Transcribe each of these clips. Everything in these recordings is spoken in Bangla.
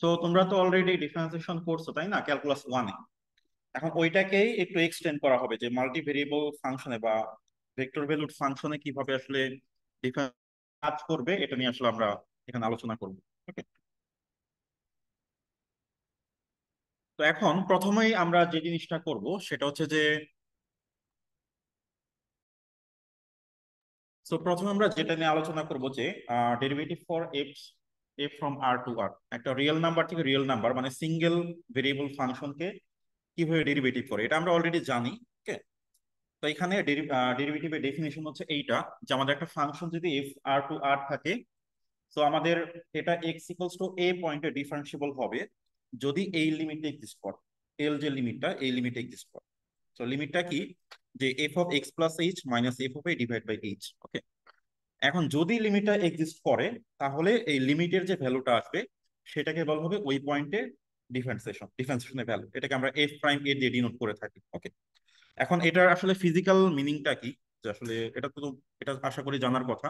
তো তোমরা তো অলরেডি ডিফারেন্সিয়েশন করছো তাই না, ক্যালকুলাস ওয়ানে। এখন ওইটাকেই একটু এক্সটেন্ড করা হবে, যে মাল্টি ভেরিয়েবল ফাংশনে বা ভেক্টর ভ্যালুড ফাংশনে কিভাবে আসলে ডিফারেন্স কাজ করবে, এটা নিয়ে আসলে আমরা এখানে আলোচনা করবো। ওকে। তো এখন প্রথমেই আমরা যে জিনিসটা করব সেটা হচ্ছে যে, সো প্রথমে আমরা যেটা নিয়ে আলোচনা করব যে derivative for F F from R to R, একটা রিয়েল নাম্বার থেকে রিয়েল নাম্বার মানে সিঙ্গেল ভেরিয়েবল ফাংশনকে কিভাবে ডেরিভেটিভ করে, এটা আমরা অলরেডি জানি। ওকে। তো এখানে ডেরিভেটিভের ডেফিনেশন হচ্ছে এইটা, যে আমাদের একটা ফাংশন যদি এফ আর টু আর থাকে, তো আমাদের এটা এক্স ইকুয়ালস টু এ পয়েন্টে ডিফারেন্সিবল হবে যদি এই লিমিটে এক্সিস্ট করে, এল যে লিমিটটা এই লিমিটে এক্সিস্ট করে। তো লিমিটটা কি, যে F of X plus H minus F of A divide by H. Okay. এখন যদি লিমিটটা এক্সিস্ট করে, তাহলে এই লিমিটের যে ভ্যালুটা আসবে সেটাকে বলা হবে ওই পয়েন্টে ডিফারেন্সিয়েশনের ভ্যালু, এটাকে আমরা এফ প্রাইম এ দিয়ে ডিনোট করে থাকি। ওকে। এখন এটার আসলে ফিজিক্যাল মিনিংটা কি, যে আসলে এটা তো, এটা আশা করি জানার কথা,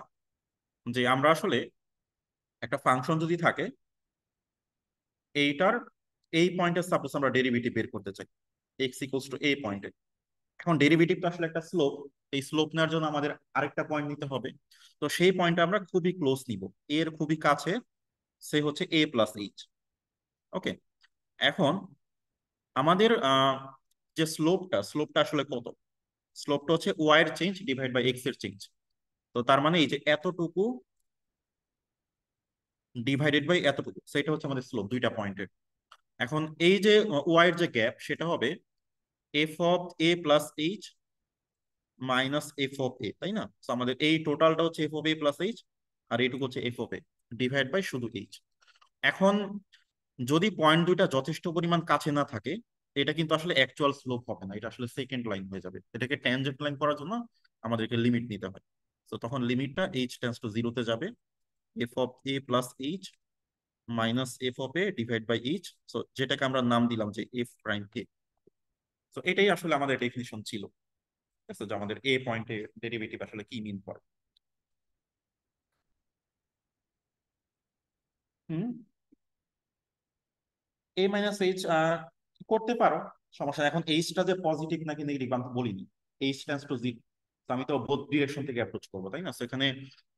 যে আমরা আসলে একটা ফাংশন যদি থাকে, এইটার এই পয়েন্টে সাপোজ আমরা ডেরিভেটিভ বের করতে চাই এক্স ইকুয়ালস টু এ পয়েন্টে। এখন ডেরিভেটিভ তো আসলে একটা স্লোপ, এই স্লোপ নেওয়ার জন্য আমাদের আরেকটা পয়েন্ট নিতে হবে। তো সেই পয়েন্টটা আমরা খুবই ক্লোজ নিব, এর খুবই কাছে, সে হচ্ছে এ প্লাস এইচ। ওকে। এখন আমাদের যে স্লোপটা আসলে কত, স্লোপটা হচ্ছে ওয়াই এর চেঞ্জ ডিভাইড বাই এক্স এর চেঞ্জ। তো তার মানে এই যে এতটুকু ডিভাইডেড বাই এতটুকু, সেটা হচ্ছে আমাদের স্লোপ দুইটা পয়েন্টের। এখন এই যে ওয়াই এর যে গ্যাপ, সেটা হবে F of A plus H minus F of A, তাই না? তো আমাদের এই টোটালটা হচ্ছে F of A plus H, আর এইটুকু হচ্ছে F of A divide by শুধু এইচ। এখন যদি পয়েন্ট দুইটা যথেষ্ট পরিমাণ কাছে না থাকে, এটা কিন্তু আসলে অ্যাকচুয়াল স্লোপ হবে না, এটা আসলে সেকেন্ড লাইন হয়ে যাবে। এটাকে ট্যানজেন্ট লাইন করার জন্য আমাদেরকে লিমিট নিতে হয়। তো তখন লিমিটটা এইচ টেন্স টু জিরোতে যাবে, F of A plus H minus F of A divide by H, so যেটাকে আমরা নাম দিলাম যে এফ প্রাইম কে। তো এটাই আসলে আমাদের ডেফিনিশন ছিল, ঠিক আছে, যে আমাদের এ পয়েন্টে ডেরিভেটিভ আসলে কি মিন করে। হুম। এ মাইনাস এইচ করতে পারো, সমস্যা নেই। এখন এইচটা যে পজিটিভ নাকি নেগেটিভ আমি তো বলিনি, এইচ টেন্স টু জিরো, আমি তো বোথ ডিরেকশন থেকে অ্যাপ্রোচ করবো, তাই না? সো এখানে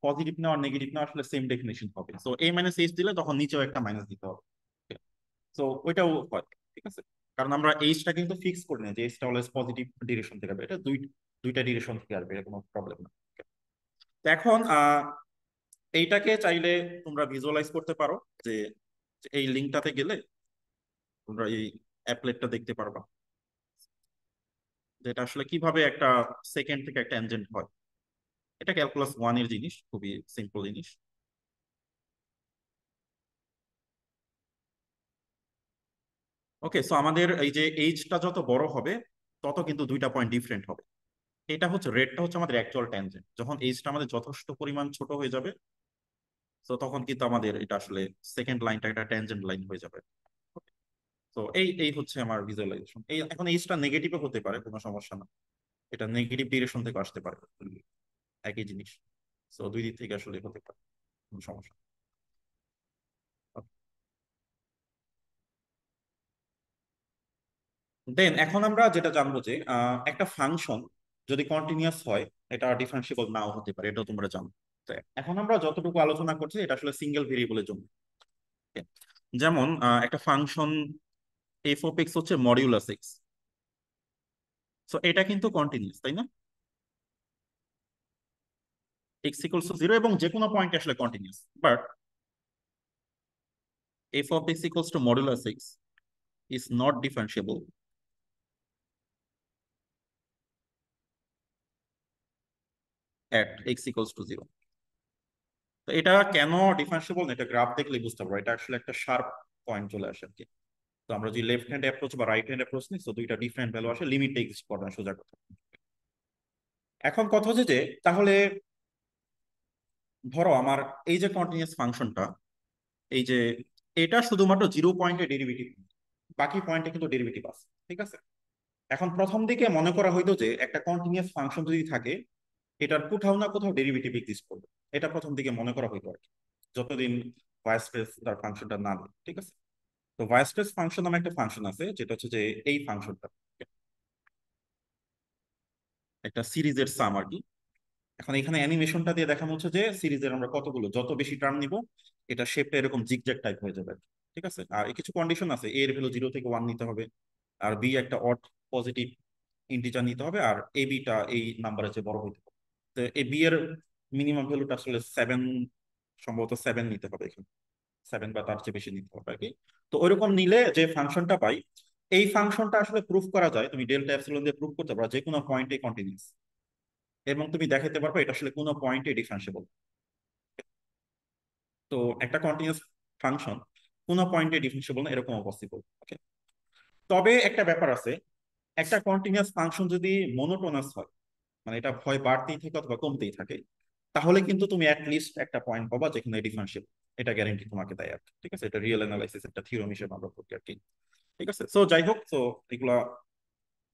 পজিটিভ নেওয়া নেগেটিভ নেওয়া আসলে সেম ডেফিনেশন হবে। সো এ মাইনাস এইচ দিলে তখন নিচেও একটা মাইনাস দিতে হবে। সো ওইটাও হয়, ঠিক আছে। কারণ আমরা এইচটা কিন্তু ফিক্স করি না যে এইচটা অলওয়েজ পজিটিভ ডিরেকশন থেকে আসবে, এটা দুইটা ডিরেকশন থেকে আসবে, এটা কোনো প্রবলেম না। তো এখন এইটাকে চাইলে তোমরা ভিজুয়ালাইজ করতে পারো, যে যে এই লিঙ্কটাতে গেলে তোমরা এই অ্যাপলেটটা দেখতে পারবা, যে এটা আসলে কিভাবে একটা সেকেন্ড থেকে একটা ট্যানজেন্ট হয়। এটা ক্যালকুলাস ওয়ান এর জিনিস, খুবই সিম্পল জিনিস। ওকে। সো আমাদের এই যে এইচটা যত বড় হবে, তত কিন্তু দুইটা পয়েন্ট ডিফারেন্ট হবে। এটা হচ্ছে রেডটা হচ্ছে আমাদের অ্যাকচুয়াল ট্যানজেন্ট, যখন এইচটা আমাদের যথেষ্ট পরিমাণ ছোট হয়ে যাবে, তো তখন কিন্তু আমাদের এটা আসলে সেকেন্ড লাইনটা একটা ট্যানজেন্ট লাইন হয়ে যাবে। তো এই এই হচ্ছে আমার ভিজুয়ালাইজেশন। এই এখন এইচটা নেগেটিভও হতে পারে, কোনো সমস্যা না, এটা নেগেটিভ ডিরেকশন থেকে আসতে পারে, একই জিনিস। তো দুই দিক থেকে আসলে হতে পারে, কোনো সমস্যা দেন। এখন আমরা যেটা জানবো যে একটা ফাংশন যদি কন্টিনিউয়াস হয়, এটা ডিফারেন্সিবল নাও হতে পারে, এটাও তোমরা জানো। তো এখন আমরা যতটুকু আলোচনা করছি এটা আসলে সিঙ্গেল ভেরিয়েবলের জন্য। Okay? যেমন একটা ফাংশন এফ অফ এক্স হচ্ছে মডিউলাস এক্স, সো এটা কিন্তু কন্টিনিউয়াস, তাই না? এক্স ইকুয়ালস টু জিরো এবং যে কোনো পয়েন্ট আসলে continuous, but F of X equals to modulus X is not differentiable at X equals to zero. তো এটা কেন ডিফারেন্সিবল না, এটা গ্রাফ দেখলে বুঝতে পারবো, এটা আসলে একটা শার্প পয়েন্ট চলে আসে আর কি। তো আমরা যদি লেফট হ্যান্ড অ্যাপ্রোচ বা রাইট হ্যান্ড অ্যাপ্রোচ নিই, তো দুইটা ডিফারেন্ট ভ্যালু আসে, লিমিট এক্সিস্ট করে না, সোজা কথা। এখন কথা হচ্ছে যে, তাহলে ধরো আমার এই যে কন্টিনিউয়াস ফাংশনটা, এই যে এটা শুধুমাত্র জিরো পয়েন্টে ডেরিভেটিভ, বাকি পয়েন্টে কিন্তু ডেরিভেটিভ আছে, ঠিক আছে। এখন প্রথম দিকে মনে করা হইতো যে একটা কন্টিনিউয়াস ফাংশন যদি থাকে, এটার কোথাও না কোথাও ডেরিভেটিভ এক্সিস্ট করবে, এটা প্রথম দিকে মনে করা হইতো আর কি, যতদিন ওয়াই স্পেস তার ফাংশনটা না নেয়, ঠিক আছে। তো ভার্সেস ফাংশন নামে একটা ফাংশন আছে, যেটা হচ্ছে যে এই ফাংশনটা একটা সিরিজের সাম আর কি। এখন এখানে অ্যানিমেশনটা দিয়ে দেখানো হচ্ছে যে সিরিজের আমরা কতগুলো, যত বেশি টার্ম নিব এটা শেপটা এরকম জিগজ্যাগ টাইপ হয়ে যাবে আর কি। ঠিক আছে, আর কিছু কন্ডিশন আছে, এ এর ভ্যালু 0 থেকে 1 নিতে হবে, আর বি একটা অড পজিটিভ ইন্টিজার নিতে হবে, আর এ বিটা এই নাম্বারের চেয়ে বড় হইতে হবে। তো এই বি এর মিনিমাম ভ্যালুটা আসলে 7, সম্ভবত 7 নিতে হবে এখানে, 7 বা তার চেয়ে বেশি নিতে হবে আর কি। তো ওইরকম নিলে যে ফাংশনটা পাই, এই ফাংশনটা আসলে প্রুফ করা যায়, তুমি ডেল্টা এপসিলন দিয়ে প্রুফ করতে পারো যে কোনো পয়েন্টে কন্টিনিউয়াস, এবং তুমি দেখাতে পারবে এটা আসলে কোনো পয়েন্টে ডিফারেন্সিয়েবল। তো একটা কন্টিনিউয়াস ফাংশন কোনো পয়েন্টে ডিফারেন্সিয়েবল না, এরকম পসিবল। ওকে, তবে একটা ব্যাপার আছে, একটা কন্টিনিউয়াস ফাংশন যদি মনোটোনাস হয়, মানে এটা হয় বাড়তেই থাকে অথবা কমতেই থাকে, তাহলে কিন্তু তুমি লিস্ট একটা পয়েন্ট পাবা যেখানে ডিফারেন্সিয়েবল, এটা গ্যারান্টি তোমাকে দেয় আর কি। ঠিক আছে, এটা রিয়েল অ্যানালাইসিস একটা থিওরেম হিসেবে আমরা করি আর কি। ঠিক আছে, সো যাই হোক, তো এগুলা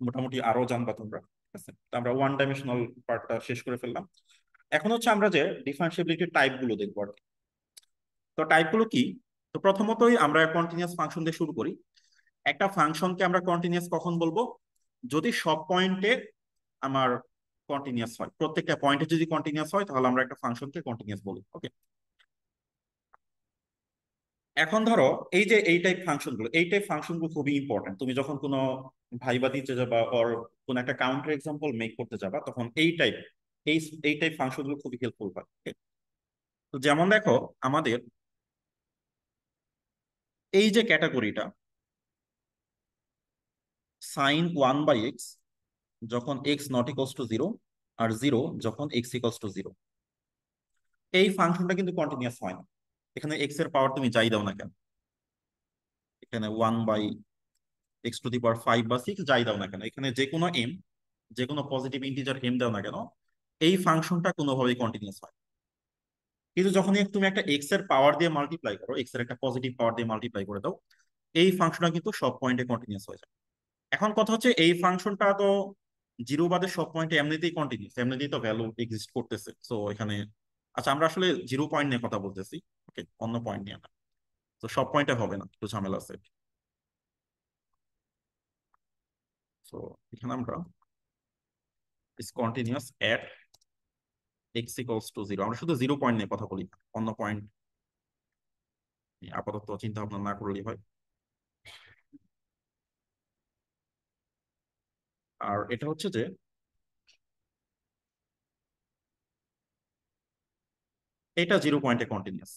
মোটামুটি আরো জানবা তোমরা। ঠিক আছে, তো আমরা ওয়ান ডাইমেনশনাল পার্টটা শেষ করে ফেললাম। এখন হচ্ছে আমরা যে ডিফারেন্সিবিলিটির টাইপ গুলো দেখবো আর কি। তো টাইপ গুলো কি? তো প্রথমতই আমরা কন্টিনিউয়াস ফাংশন দিয়ে শুরু করি। একটা ফাংশনকে আমরা কন্টিনিউয়াস কখন বলবো? যদি সব পয়েন্টে আমার কন্টিনিউয়াস হয়, প্রত্যেকটা পয়েন্টে যদি কন্টিনিউয়াস হয় তাহলে আমরা একটা ফাংশনকে কন্টিনিউয়াস বলি। ওকে, এখন ধরো এই যে এই টাইপ ফাংশন গুলো খুবই ইম্পর্টেন্ট। তুমি যখন কোনো ভাইবা দিতে যাবা ওর কোন একটা কাউন্টার এক্সাম্পল মেক করতে যাবা, তখন এই এই টাইপ ফাংশন গুলো খুবই হেল্পফুল হয়। Okay? তো যেমন দেখো, আমাদের এই যে ক্যাটাগরিটা sin 1/x যখন X not equals to zero, আর জিরো যখন এক্স ইকুয়ালস টু জিরো, এই ফাংশনটা কিন্তু কন্টিনিউয়াস হয় না। এখানে এক্স এর পাওয়ার তুমি যাই দাও না কেন, এখানে 1/x⁵ বা 6 যাই দাও না কেন, এখানে যে কোনো এম, যে কোনো পজিটিভ ইন্টিজার এম দাও না কেন, এই ফাংশনটা কোনোভাবেই কন্টিনিউয়াস হয়। কিন্তু যখন তুমি একটা এক্স এর পাওয়ার দিয়ে মাল্টিপ্লাই করো, এক্স এর একটা পজিটিভ পাওয়ার দিয়ে মাল্টিপ্লাই করে দাও, এই ফাংশনটা কিন্তু সব পয়েন্টে কন্টিনিউয়াস হয়ে যায়। এখন কথা হচ্ছে এই ফাংশনটা তো জিরো বাদে সব পয়েন্টে এমনিতেই কন্টিনিউয়াস, এমনিতেই তো ভ্যালু এক্সিস্ট করতেছে, সো এখানে আচ্ছা আমরা আসলে জিরো পয়েন্ট নিয়ে কথা বলতেছি, ওকে, অন্য পয়েন্ট নিয়ে না। তো সব পয়েন্টে হবে না, একটু ঝামেলা আছে। সো এখানে আমরা is continuous at x equals to zero, আমরা শুধু জিরো পয়েন্ট নিয়ে কথা বলি, অন্য পয়েন্ট আপাতত চিন্তা ভাবনা না করলেই হয়। আর এটা হচ্ছে যে এটা জিরো পয়েন্টে কন্টিনিউয়াস,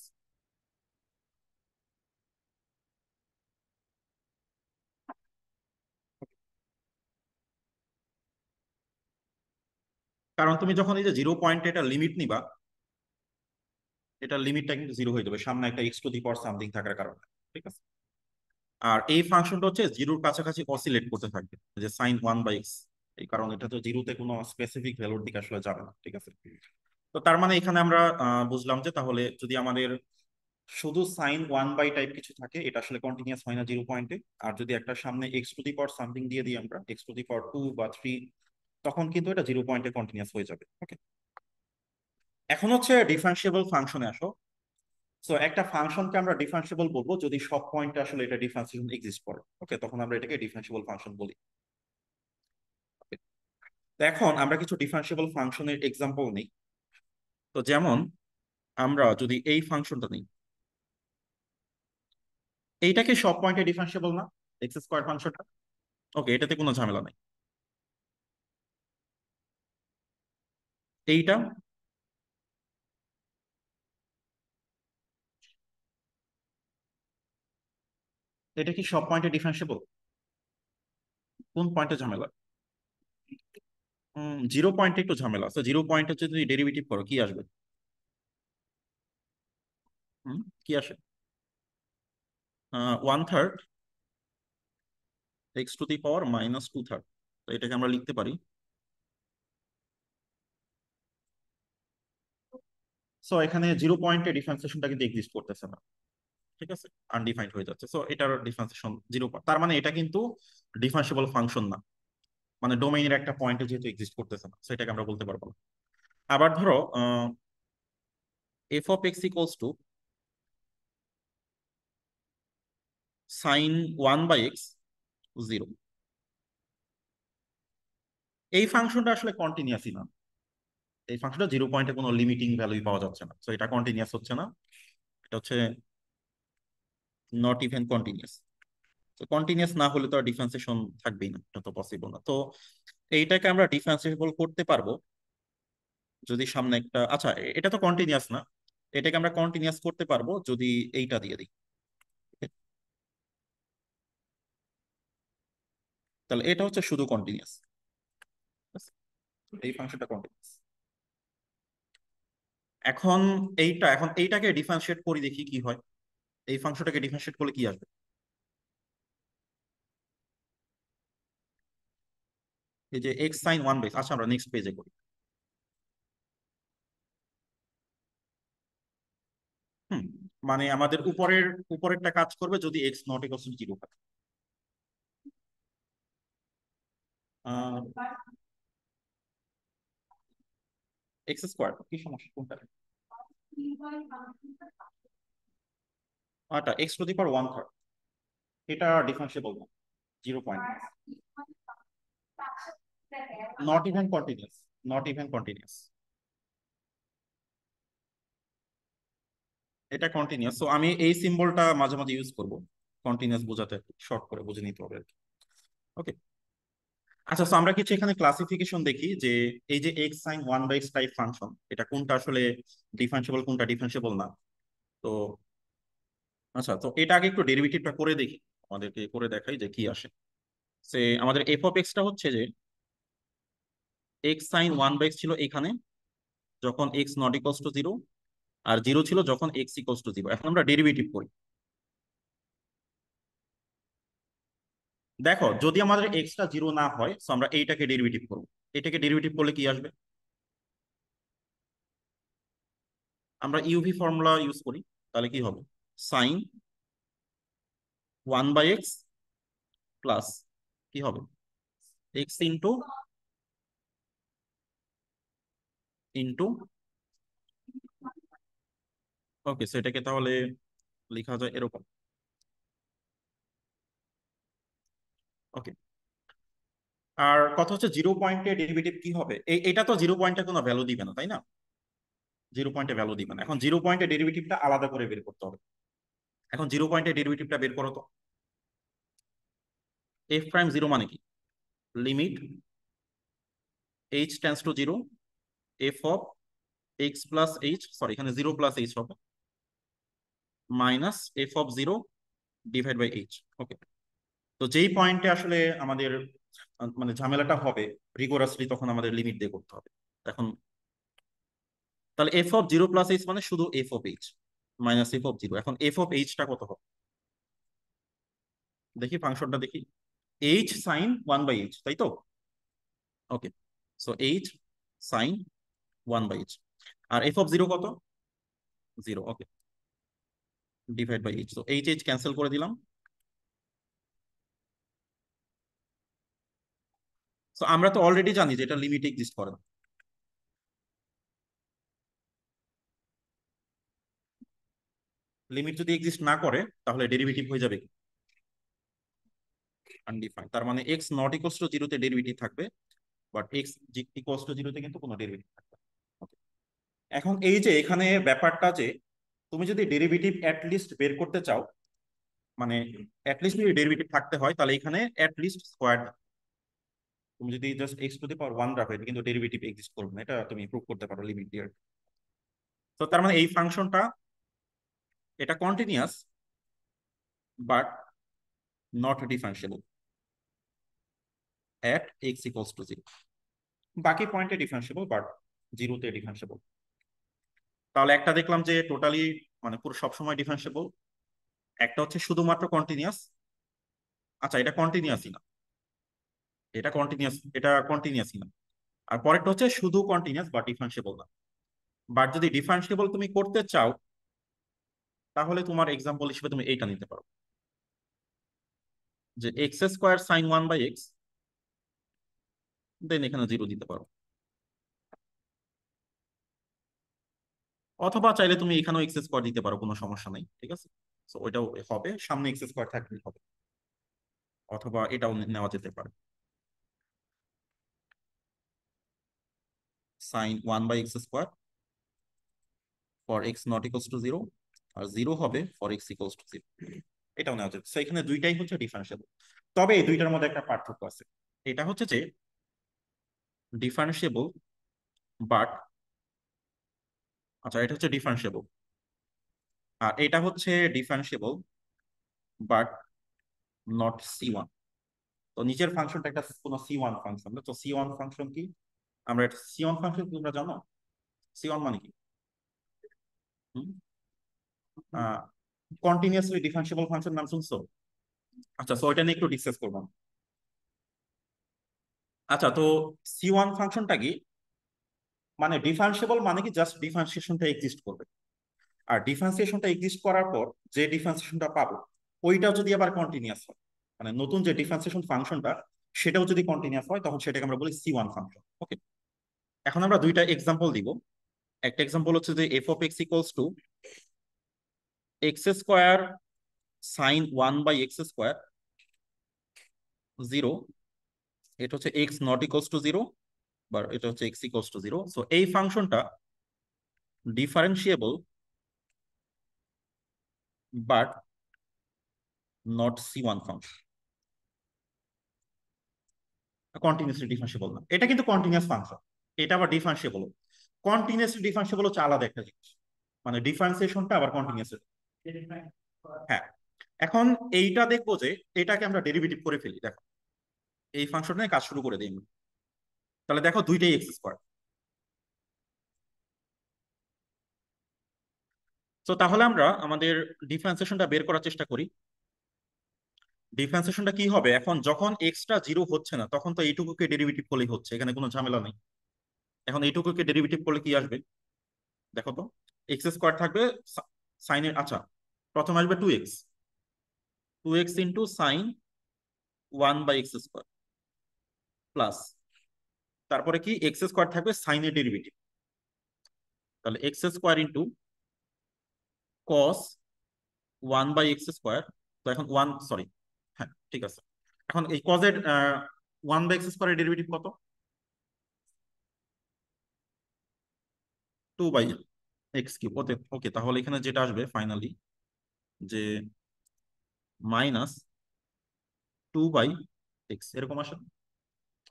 কারণ তুমি যখন এই যে জিরো পয়েন্টে এটা লিমিট নিবা, এটা লিমিটটা কিন্তু জিরো হয়ে যাবে সামনে একটা x⁻ সামথিং থাকার কারণে। ঠিক আছে, আর এই ফাংশনটা হচ্ছে জিরোর কাছাকাছি অসিলেট করতে থাকবে, যে sin 1/x, এই কারণে এটা তো জিরোতে কোনো স্পেসিফিক ভ্যালুর দিকে আসলে যাবে না। ঠিক আছে, তো তার মানে এখানে আমরা বুঝলাম যে তাহলে যদি আমাদের শুধু sin 1 টাইপ কিছু থাকে, এটা আসলে কন্টিনিউয়াস হয় না জিরো পয়েন্টে। আর যদি একটা সামনে x⁻ সামথিং দিয়ে দিই আমরা, x⁻2 বা 3, তখন কিন্তু এটা জিরো পয়েন্টে কন্টিনিউয়াস হয়ে যাবে। ওকে, এখন হচ্ছে ডিফারেন্সিয়েবল ফাংশনে আসো। সো একটা ফাংশনকে আমরা ডিফারেন্সিয়েবল বলবো যদি সব পয়েন্টে আসলে এটা ডিফারেন্সিয়েশন এক্সিস্ট করে। ওকে, তখন আমরা এটাকে ডিফারেন্সিয়েবল ফাংশন বলি। Okay? তো এখন আমরা কিছু ডিফারেন্সিয়েবল ফাংশনের এক্সাম্পল নিই। তো যেমন আমরা যদি এই ফাংশনটা নিই, এইটা কি সব পয়েন্টে ডিফারেন্সিয়েবল না, x² ফাংশনটা? ওকে, এটাতে কোনো ঝামেলা নাই। এইটা, এটা কি সব পয়েন্টে ডিফারেন্সিয়েবল? কোন পয়েন্টে ঝামেলা? জিরো পয়েন্টে একটু ঝামেলা আছে। জিরো পয়েন্টে যদি ডেরিভেটিভ করো কি আসবে? কি আসে? 1/3 x⁻⁻²/, তো এটাকে আমরা লিখতে পারি, সো এখানে জিরো পয়েন্টে ডিফারেন্সিয়েশনটা কিন্তু এক্সিস্ট করতেছে না। ঠিক আছে, আনডিফাইন্ড হয়ে যাচ্ছে, সো এটার ডিফারেন্সিয়েশন জিরো। তার মানে এটা কিন্তু ডিফারেন্সিয়েবল ফাংশন না, মানে ডোমেইনের একটা পয়েন্টে যেহেতু এক্সিস্ট করতেছে না, সেটাকে আমরা বলতে পারবো না। আবার ধরো f(x) = সাইন 1/x 0। এই ফাংশনটা আসলে কন্টিনিউয়াসই না, এই ফাংশনটা 0 পয়েন্টে কোনো লিমিটিং ভ্যালুই পাওয়া যাচ্ছে না, তো এটা কন্টিনিউয়াস হচ্ছে না, এটা হচ্ছে নট ইভেন কন্টিনিউয়াস। তো কন্টিনিউয়াস না হলে তো আর ডিফারেন্সিয়েশন থাকবেই না, এটা তো পসিবল না। তো এইটাকে আমরা ডিফারেন্সিয়েবল করতে পারবো যদি সামনে একটা, আচ্ছা এটা তো কন্টিনিউয়াস না, এটাকে আমরা কন্টিনিউয়াস করতে পারবো যদি এইটা দিয়ে দিই। তাহলে এটা হচ্ছে শুধু কন্টিনিউয়াস, এই ফাংশনটা কন্টিনিউয়াস। এখন এখন এইটাকে ডিফারেন্সিয়েট করি, দেখি কি হয়। এই ফাংশনটাকে ডিফারেন্সিয়েট করলে কি আসবে? এই যে এক্স সাইন 1/x, আচ্ছা আমরা নেক্সট পেজে করি। হুম, মানে আমাদের উপরেরটা কাজ করবে যদি এক্স নট ইকুয়াল টু 0 হয়। এক্স স্কোয়ার কি সমস্যা কোনটা? আচ্ছা এক্স টু দি পাওয়ার 1/3, এটা ডিফারেন্সিয়েবল না, 0 point, not even continuous, not even continuous. এটা কন্টিনিউয়াস, তো আমি এই সিম্বলটা মাঝে মাঝে ইউজ করব কন্টিনিউয়াস বোঝাতে, শর্ট করে বুঝে নিতে হবে আর কি। ওকে, আচ্ছা তো আমরা কিছু এখানে ক্লাসিফিকেশন দেখি যে এই যে x sign 1/x type function, এটা কোনটা আসলে ডিফারেন্সিয়েবল কোনটা ডিফারেন্সিয়েবল না। তো আচ্ছা, তো এটা আগে একটু ডেরিভেটিভটা করে দেখি, আমাদেরকে করে দেখাই যে কি আসে। সে আমাদের এফ অফ এক্সটা হচ্ছে যে এক্স সাইন 1/x ছিল এখানে যখন এক্স নট ইকুয়ালস টু 0, আর 0 ছিল যখন এক্স ইকুয়ালস টু 0। এখন আমরা ডেরিভেটিভ করি, দেখো যদি আমাদের এক্সটা 0 না হয় তো আমরা এইটাকে ডেরিভেটিভ করবো। এটাকে ডেরিভেটিভ করলে কি আসবে? আমরা ইউভি ফর্মুলা ইউজ করি, তাহলে কি হবে? সাইন 1/x প্লাস কি হবে, x into into, okay so এটাকে তাহলে লেখা যায় এরকম। ওকে, আর কথা হচ্ছে 0 পয়েন্টে ডেরিভেটিভ কি হবে, এটা তো 0 পয়েন্টে কোনো ভ্যালু দিবে না তাই না, 0 পয়েন্টে ভ্যালু দিবে না। এখন 0 পয়েন্টে ডেরিভেটিভটা আলাদা করে বের করতে হবে। এখন 0 পয়েন্টে ডেরিভেটিভটা বের করো তো। এফ প্রাইম 0 মানে কি? Limit H tends to 0, F of X plus H, sorry এখানে 0 প্লাস এইচ হবে, minus F of 0 divide by H. Okay, তো যেই পয়েন্টে আসলে আমাদের মানে ঝামেলাটা হবে রিগোরাসলি, তখন আমাদের লিমিট দিয়ে করতে হবে। এখন তাহলে এফ অফ 0 প্লাস এইচ মানে শুধু F of H minus F of 0। এখন এফ অফ এইচটা কত হবে দেখি, ফাংশনটা দেখি, এইচ সাইন 1/h তাই তো। Okay, so H sine 1/h, আর এফ অফ 0 কত? 0। ওকে, ডিভাইড বাই এইচ, তো এইচ এইচ ক্যান্সেল করে দিলাম। তো আমরা তো অলরেডি জানি যে এটা লিমিট এক্সিস্ট করে না। লিমিট যদি এক্সিস্ট না করে তাহলে ডেরিভেটিভ হয়ে যাবে আনডিফাইন্ড, তার মানে এক্স নট ইকুয়ালস টু 0 তে ডেরিভেটিভ থাকবে, বাট এক্স ইকুয়ালস টু 0 তে কিন্তু কোনো ডেরিভেটিভ থাকবে না। Okay. এখন এই যে এখানে ব্যাপারটা যে তুমি যদি ডেরিভেটিভ লিস্ট বের করতে চাও, মানে লিস্ট যদি ডেরিভেটিভ থাকতে হয় তাহলে এখানে লিস্ট স্কোয়ার, তুমি যদি জাস্ট এক্স টু দি পাওয়ার 1 রাখো এটা কিন্তু ডেরিভেটিভ এক্সিস্ট করবে না, এটা তুমি প্রুভ করতে পারো লিমিট দিয়ে। তো তার মানে এই ফাংশনটা এটা continuous but not differentiable at x equals to 0। বাকি পয়েন্টে ডিফারেন্সিয়েবল বাট 0 তে ডিফারেন্সিয়েবল। তাহলে একটা দেখলাম যে টোটালি মানে পুরো সবসময় ডিফারেন্সিয়েবল, একটা হচ্ছে শুধুমাত্র কন্টিনিউয়াস, আচ্ছা এটা কন্টিনিউয়াসই না, এটা কন্টিনিউয়াসই না। আর পরেরটা হচ্ছে শুধু কন্টিনিউয়াস বা ডিফারেন্সিয়েবল না। বাট যদি ডিফারেন্সিয়েবল তুমি করতে চাও তাহলে তোমার এক্সাম্পল হিসেবে তুমি এইটা নিতে পারো, যে এক্স স্কোয়ার সাইন 1/x, দেন এখানে 0 দিতে পারো, অথবা চাইলে তুমি এখানেও এক্স স্কোয়ার দিতে পারো, কোনো সমস্যা নেই, ঠিক আছে। সো ওইটাও হবে, সামনে এক্স স্কোয়ার থাকলে হবে, অথবা এটাও নেওয়া যেতে পারে। Sine 1/x² for X not equals to 0, আর 0 হবে ফর এক্স ইকুয়ালস টু 0। এটাও নেওয়া যাচ্ছে। এখানে দুইটাই হচ্ছে ডিফারেন্সিয়েবল, তবে এই দুইটার মধ্যে একটা পার্থক্য আছে। এটা হচ্ছে যে ডিফারেন্সিয়েবল বাট, আচ্ছা এটা হচ্ছে ডিফারেন্সিয়েবল, আর এটা হচ্ছে ডিফারেন্সিয়েবল বাট নট C1। তো নিচের ফাংশনটা একটা কোনো C1 ফাংশন, তো C1 ফাংশন কি? আমরা C1 ফাংশন তোমরা জানো? C1 মানে কি? কন্টিনিউয়াসলি ডিফারেন্সিয়েবল ফাংশন নাম শুনছো? আচ্ছা, সো এটা নিয়ে একটু ডিসকাস করবো। আচ্ছা, তো C1 ফাংশনটা কি? মানে ডিফারেন্সিয়েবল মানে কি জাস্ট ডিফারেন্সিয়েশনটা এক্সিস্ট করবে, আর ডিফারেন্সিয়েশনটা এক্সিস্ট করার পর যে ডিফারেন্সিয়েশনটা পাবো ওইটাও যদি আবার কন্টিনিউয়াস হয়, মানে নতুন যে ডিফারেন্সিয়েশন ফাংশনটা সেটাও যদি কন্টিনিউয়াস হয়, তখন সেটাকে আমরা বলি C1 ফাংশন। ওকে, এখন আমরা দুইটা এক্সাম্পল দিব। একটা এক্সাম্পল হচ্ছে যে F of X equals to x² sine 1/x², 0। এটা হচ্ছে এক্স নট ইকুয়ালস টু 0, বা এটা হচ্ছে এক্স ইকুয়ালস টু 0। সো এই ফাংশনটা differentiable but not C1 function, continuously differentiable না। এটা কিন্তু কন্টিনিউয়াস ফাংশন, এটা আবার ডিফারেন্সিয়েবল। কন্টিনিউসলি ডিফারেন্সিয়েবল হচ্ছে আলাদা একটা জিনিস, মানে ডিফারেন্সিয়েশনটা আবার কন্টিনিউয়াস। হ্যাঁ, এখন এইটা দেখবো যে এটাকে আমরা ডেরিভেটিভ করে ফেলি। দেখো এই ফাংশনে কাজ শুরু করে দিই আমরা। তাহলে দেখো দুইটাই x²। তো তাহলে আমরা আমাদের ডিফারেন্সিয়েশনটা বের করার চেষ্টা করি। ডিফারেন্সিয়েশনটা কি হবে? এখন যখন এক্সটা 0 হচ্ছে না, তখন তো এইটুকুকে ডেরিভেটিভ করলেই হচ্ছে, এখানে কোনো ঝামেলা নেই। এখন এইটুকুকে ডেরিভেটিভ করলে কি আসবে দেখো তো? x² থাকবে সাইনের, আচ্ছা প্রথম আসবে 2x, 2x into sign 1/x² plus, তারপরে কি x² থাকবে সাইনের ডেরিভেটিভ, তাহলে x² ইন্টু কস 1/x²। তো এখন ওয়ান, সরি, হ্যাঁ ঠিক আছে। এখন এই কজের 1/x² এর ডেরিভেটিভ কত? 2/x³ ওকে। ওকে, তাহলে এখানে যেটা আসবে ফাইনালি যে মাইনাস 2/x এরকম আসে।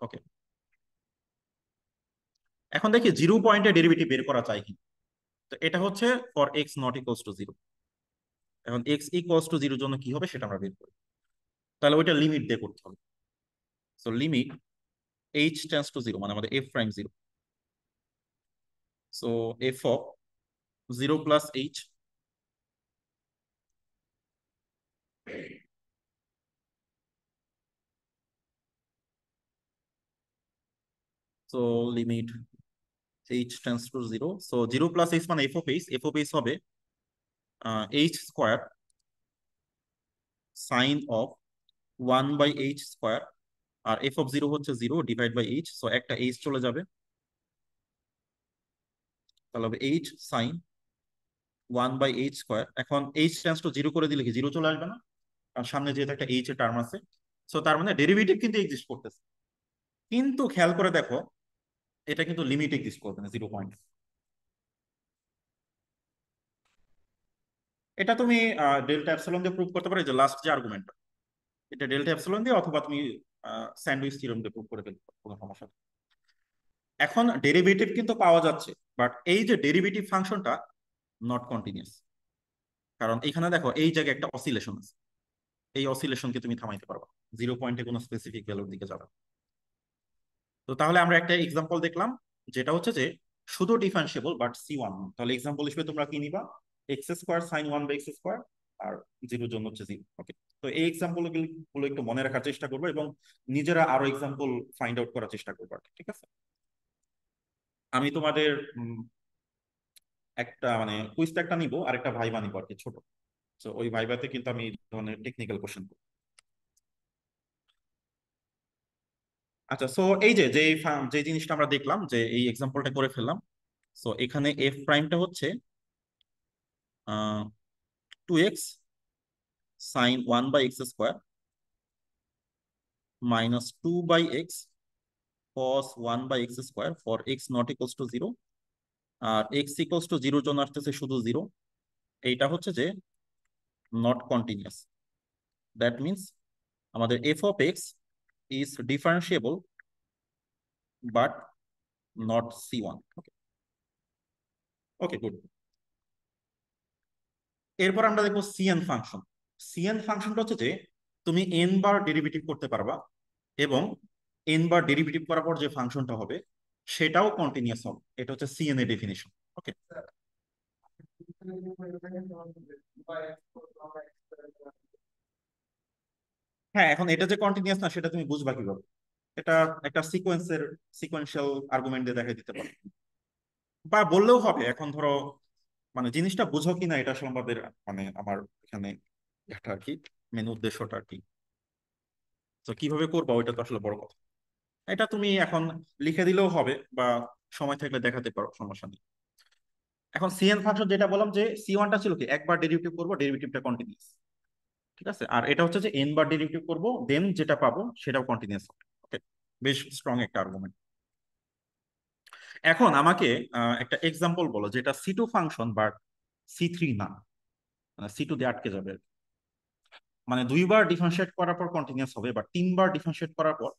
ওকে, এখন দেখি 0 পয়েন্টে ডেরিভেটিভ বের করা চাই কি। তো এটা হচ্ছে for X not equals to 0। এখন এক্স ইকুয়ালস টু 0 জন্য কি হবে সেটা আমরা বের করি। তাহলে ওইটা লিমিট দিয়ে করতে হবে। So limit h tends to 0, মানে আমাদের f prime 0। So f of 0 plus h, so limit h tends to 0। So 0 plus h মানে f অফ h হবে h² সাইন অফ 1/h², আর f অফ 0 হচ্ছে 0 ডিভাইড বাই h, সো একটা h চলে যাবে, তাহলে হবে h সাইন 1/h²। এখন h টেন্ডস টু 0 করে দিলে কি 0 চলে আসবে না? কারণ সামনে যেহেতু একটা h এর টার্ম আছে, সো তার মানে ডেরিভেটিভ কিন্তু এক্সিস্ট করতেছে। কিন্তু খেয়াল করে দেখো এটা কিন্তু লিমিট এক্সিস্ট করবে না 0 পয়েন্ট। এটা তুমি ডেল্টা এপসিলন দিয়ে প্রুভ করতে পারো, এই যে লাস্ট যে আর্গুমেন্ট, এটা ডেল্টা এপসিলন দিয়ে, অথবা তুমি স্যান্ডউইচ থিওরেম দিয়ে প্রুভ করে ফেলতে পারো, কোনো সমস্যা নেই। এখন ডেরিভেটিভ কিন্তু পাওয়া যাচ্ছে, বাট এই যে ডেরিভেটিভ ফাংশনটা নট কন্টিনিউয়াস, কারণ এখানে দেখো এই জায়গায় একটা অসিলেশন আছে, এই অসিলেশনকে তুমি থামাইতে পারবা, 0 পয়েন্টে কোনো স্পেসিফিক ভ্যালুর দিকে যাবে। তো তাহলে আমরা একটা এক্সাম্পল দেখলাম, যেটা হচ্ছে যে শুধু ডিফারেন্সিয়েবল বাট C1। তাহলে এক্সাম্পল হিসেবে তোমরা কি নিবা? x² সাইন 1/x², আর 0 জন্য হচ্ছে 0। ওকে, তো এই এক্সাম্পল গুলো একটু মনে রাখার চেষ্টা করবো, এবং নিজেরা আরো এক্সাম্পল ফাইন্ড আউট করার চেষ্টা করবো, ঠিক আছে? আমি তোমাদের একটা মানে কুইজটা একটা নিবো, আর একটা ভাইবা নিবো আর কি, ছোট। তো ওই ভাইভাতে কিন্তু আমি এই ধরনের টেকনিক্যাল কোশ্চেন করবো। আচ্ছা, সো এই যে যে যে জিনিসটা আমরা দেখলাম, যে এই এক্সাম্পলটা করে ফেললাম। সো এখানে এফ প্রাইমটা হচ্ছে 2x, sine 1/x² minus 2/x cos 1/x² for x not equals to 0, আর x equals to 0 জন্য আসতেছে শুধু 0। এইটা হচ্ছে যে নট কন্টিনিউয়াস। দ্যাট মিনস আমাদের f of x is differentiable but not c1। Okay good. এরপর আমরা দেখবো cn ফাংশন। cn ফাংশনটা হচ্ছে যে তুমি n বার ডেরিভেটিভ করতে পারবা এবং n বার ডেরিভেটিভ করার পর যে ফাংশনটা হবে সেটাও কন্টিনিউয়াস হবে। এটা হচ্ছে cn এর ডেফিনিশন। ওকে, হ্যাঁ এখন এটা যে কন্টিনিউয়াস না সেটা তুমি বুঝবা কিভাবে? এটা একটা সিকোয়েন্সিয়াল আর্গুমেন্ট দিয়ে দেখাই দিতে পারো, বা বললেও হবে। এখন ধরো মানে জিনিসটা বুঝো কিনা এটা আসলে আমাদের মানে আমার এখানে একটা আর কি মেন উদ্দেশ্যটা আর কি। তো কিভাবে করবো ওইটা তো আসলে বড় কথা। এটা তুমি এখন লিখে দিলেও হবে বা সময় থাকলে দেখাতে পারো, সমস্যা নেই। এখন সিএন ফাংশন যেটা বললাম যে সি1টা ছিল কি একবার ডেরিভেটিভ করবো, ডেরিভেটিভটা কন্টিনিউয়াস, ঠিক আছে। আর এটা হচ্ছে যে এন বার ডেরিভেটিভ করবো দেন যেটা পাবো সেটাও কন্টিনিউয়াস হবে। ওকে, বেশ স্ট্রং একটা আর্গুমেন্ট। এখন আমাকে একটা এক্সাম্পল বলো যেটা সি2 ফাংশন বাট সি3 না, মানে সি2 দিয়ে আটকে যাবে। মানে দুইবার ডিফারেন্সিয়েট করার পর কন্টিনিউয়াস হবে, বা তিনবার ডিফারেন্সিয়েট করার পর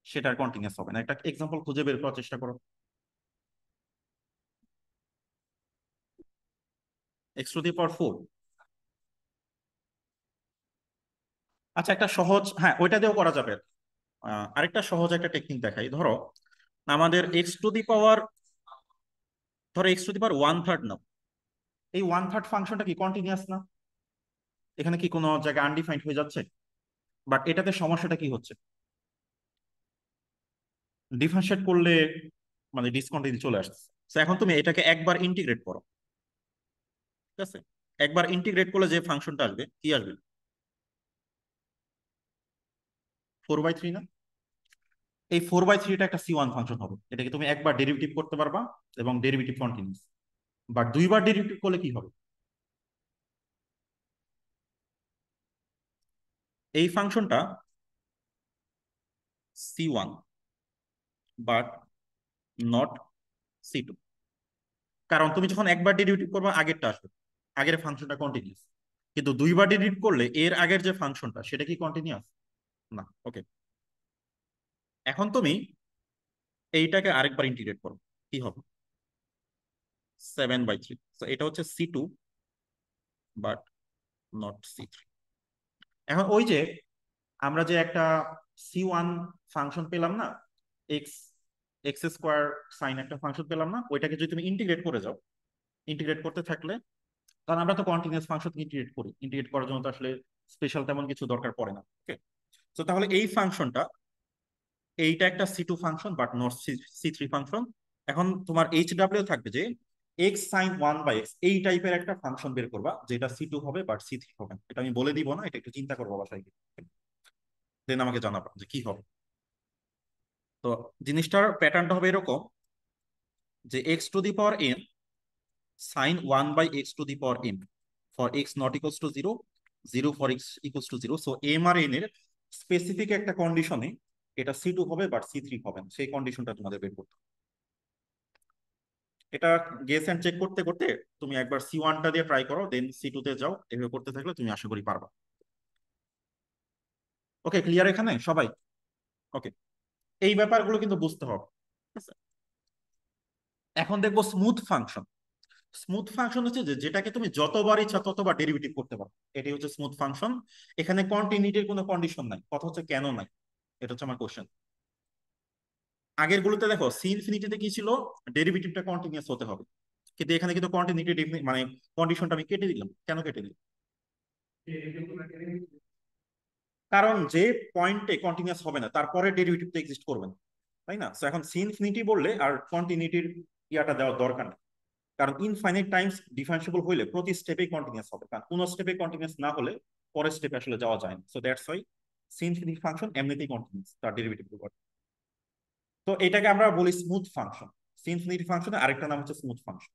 সেটা কন্টিনিউয়াস হবে না। একটা এক্সাম্পল খুঁজে বের করার চেষ্টা করো। x⁴। আচ্ছা একটা সহজ, হ্যাঁ ওইটা দিয়েও করা যাবে। আরেকটা সহজ একটা টেকনিক দেখাই। ধরো আমাদের x⁻, ধরো x⁻1/3 নাও। এই 1/3 ফাংশনটা কি কন্টিনিউয়াস না? এখানে কি কোনো জায়গায় আনডিফাইন্ড হয়ে যাচ্ছে? বাট এটাতে সমস্যাটা কি হচ্ছে? ডিফারেন্সিয়েট করলে মানে ডিসকন্টিনিউ চলে আসছে। তো এখন তুমি এটাকে একবার ইন্টিগ্রেট করো, ঠিক আছে। একবার ইন্টিগ্রেট করলে যে ফাংশনটা আসবে কি আসবে? 4/3 না? এই 4/3টা একটা সি1 ফাংশন হবে। এটাকে তুমি একবার ডেরিভেটিভ করতে পারবা এবং ডেরিভেটিভ কন্টিনিউয়াস। বাট দুইবার ডেরিভেটিভ করলে কি হবে? এই ফাংশনটা সি1 বাট নট সি2। কারণ তুমি যখন একবার ডেরিভেটিভ করবে আগেরটা আসবে, আগের ফাংশনটা কন্টিনিউয়াস। কিন্তু দুইবার ডেরিভেটিভ করলে এর আগের যে ফাংশনটা সেটা কি কন্টিনিউয়াস না? ওকে, এখন তুমি এইটাকে আরেকবার ইন্টিগ্রেট করো, কি হবে? 7/3। তো এটা হচ্ছে সি2 বাট নট সি3। এখন ওই যে আমরা যে একটা সি1 ফাংশন পেলাম না, এক্স x² সাইন একটা ফাংশন পেলাম না, ওইটাকে যদি তুমি ইন্টিগ্রেট করে যাও, ইন্টিগ্রেট করতে থাকলে, কারণ আমরা তো কন্টিনিউয়াস ফাংশন ইন্টিগ্রেট করি, ইন্টিগ্রেট করার জন্য তো আসলে স্পেশাল তেমন কিছু দরকার পড়ে না। ওকে, তো তাহলে এই ফাংশনটা, এইটা একটা সি2 ফাংশন বাট নট সি3 ফাংশন। এখন তোমার এইচডাব্লিউ থাকবে যে x sin 1/x এই টাইপের একটা ফাংশন বের করবা যেটা সি2 হবে বাট সি3 হবে না। এটা আমি বলে দিব না, এটা একটু চিন্তা করবো বাসায় গিয়ে, দেন আমাকে জানাবা যে কি হবে। তো জিনিসটার প্যাটার্নটা হবে এরকম যে x⁻n sin 1/x⁻m for x not equals to 0, 0 for x equals to 0। So m আর n এর স্পেসিফিক একটা কন্ডিশনে এটা সি2 হবে বাট সি3 হবে না, সেই কন্ডিশনটা তোমাদের বের করতে হবে। এটা গেস এন্ড চেক করতে করতে তুমি একবার সি1টা দিয়ে ট্রাই করো, দেন সি2 তে যাও। এভাবে করতে থাকলে তুমি আশা করি পারবা। ওকে, ক্লিয়ার এখানে সবাই? ওকে, এই ব্যাপারগুলো কিন্তু বুঝতে হবে, ঠিক আছে। এখন দেখবো স্মুথ ফাংশন। স্মুথ ফাংশন হচ্ছে যে যেটাকে তুমি যতবার ইচ্ছা ততবার ডেরিভেটিভ করতে পারো, এটাই হচ্ছে স্মুথ ফাংশন। এখানে কন্টিনিউটির কোনো কন্ডিশন নাই, কথা হচ্ছে কেন নাই, এটা হচ্ছে আমার কোশ্চেন। আগের গুলোতে দেখো সি ইনফিনিটিতে কি ছিল, ডেরিভেটিভটা কন্টিনিউয়াস হতে হবে, কিন্তু এখানে কিন্তু কন্টিনিউটি মানে কন্ডিশনটা আমি কেটে দিলাম। কেন কেটে দিলাম? কারণ যে পয়েন্টে কন্টিনিউয়াস হবে না তারপরে ডেরিভেটিভ তো এক্সিস্ট করবে না, তাই না? সো এখন সি ইনফিনিটি বললে আর কন্টিনিউটির ইয়াটা দেওয়ার দরকার নেই। কারণ ইনফাইনাইট টাইমস ডিফারেন্সিবল হইলে প্রতি স্টেপে কন্টিনিউয়াস হবে, কারণ কোন স্টেপে কন্টিনিউয়াস না হলে পরের স্টেপে আসলে যাওয়া যায় না। So that's why C infinity function এমনিতেই কন্টিনিউয়াস তার ডেরিভেটিভ উপর। তো এটাকে আমরা বলি স্মুথ ফাংশন। সি ইনফিনিটি ফাংশনের আরেকটা নাম হচ্ছে স্মুথ ফাংশন।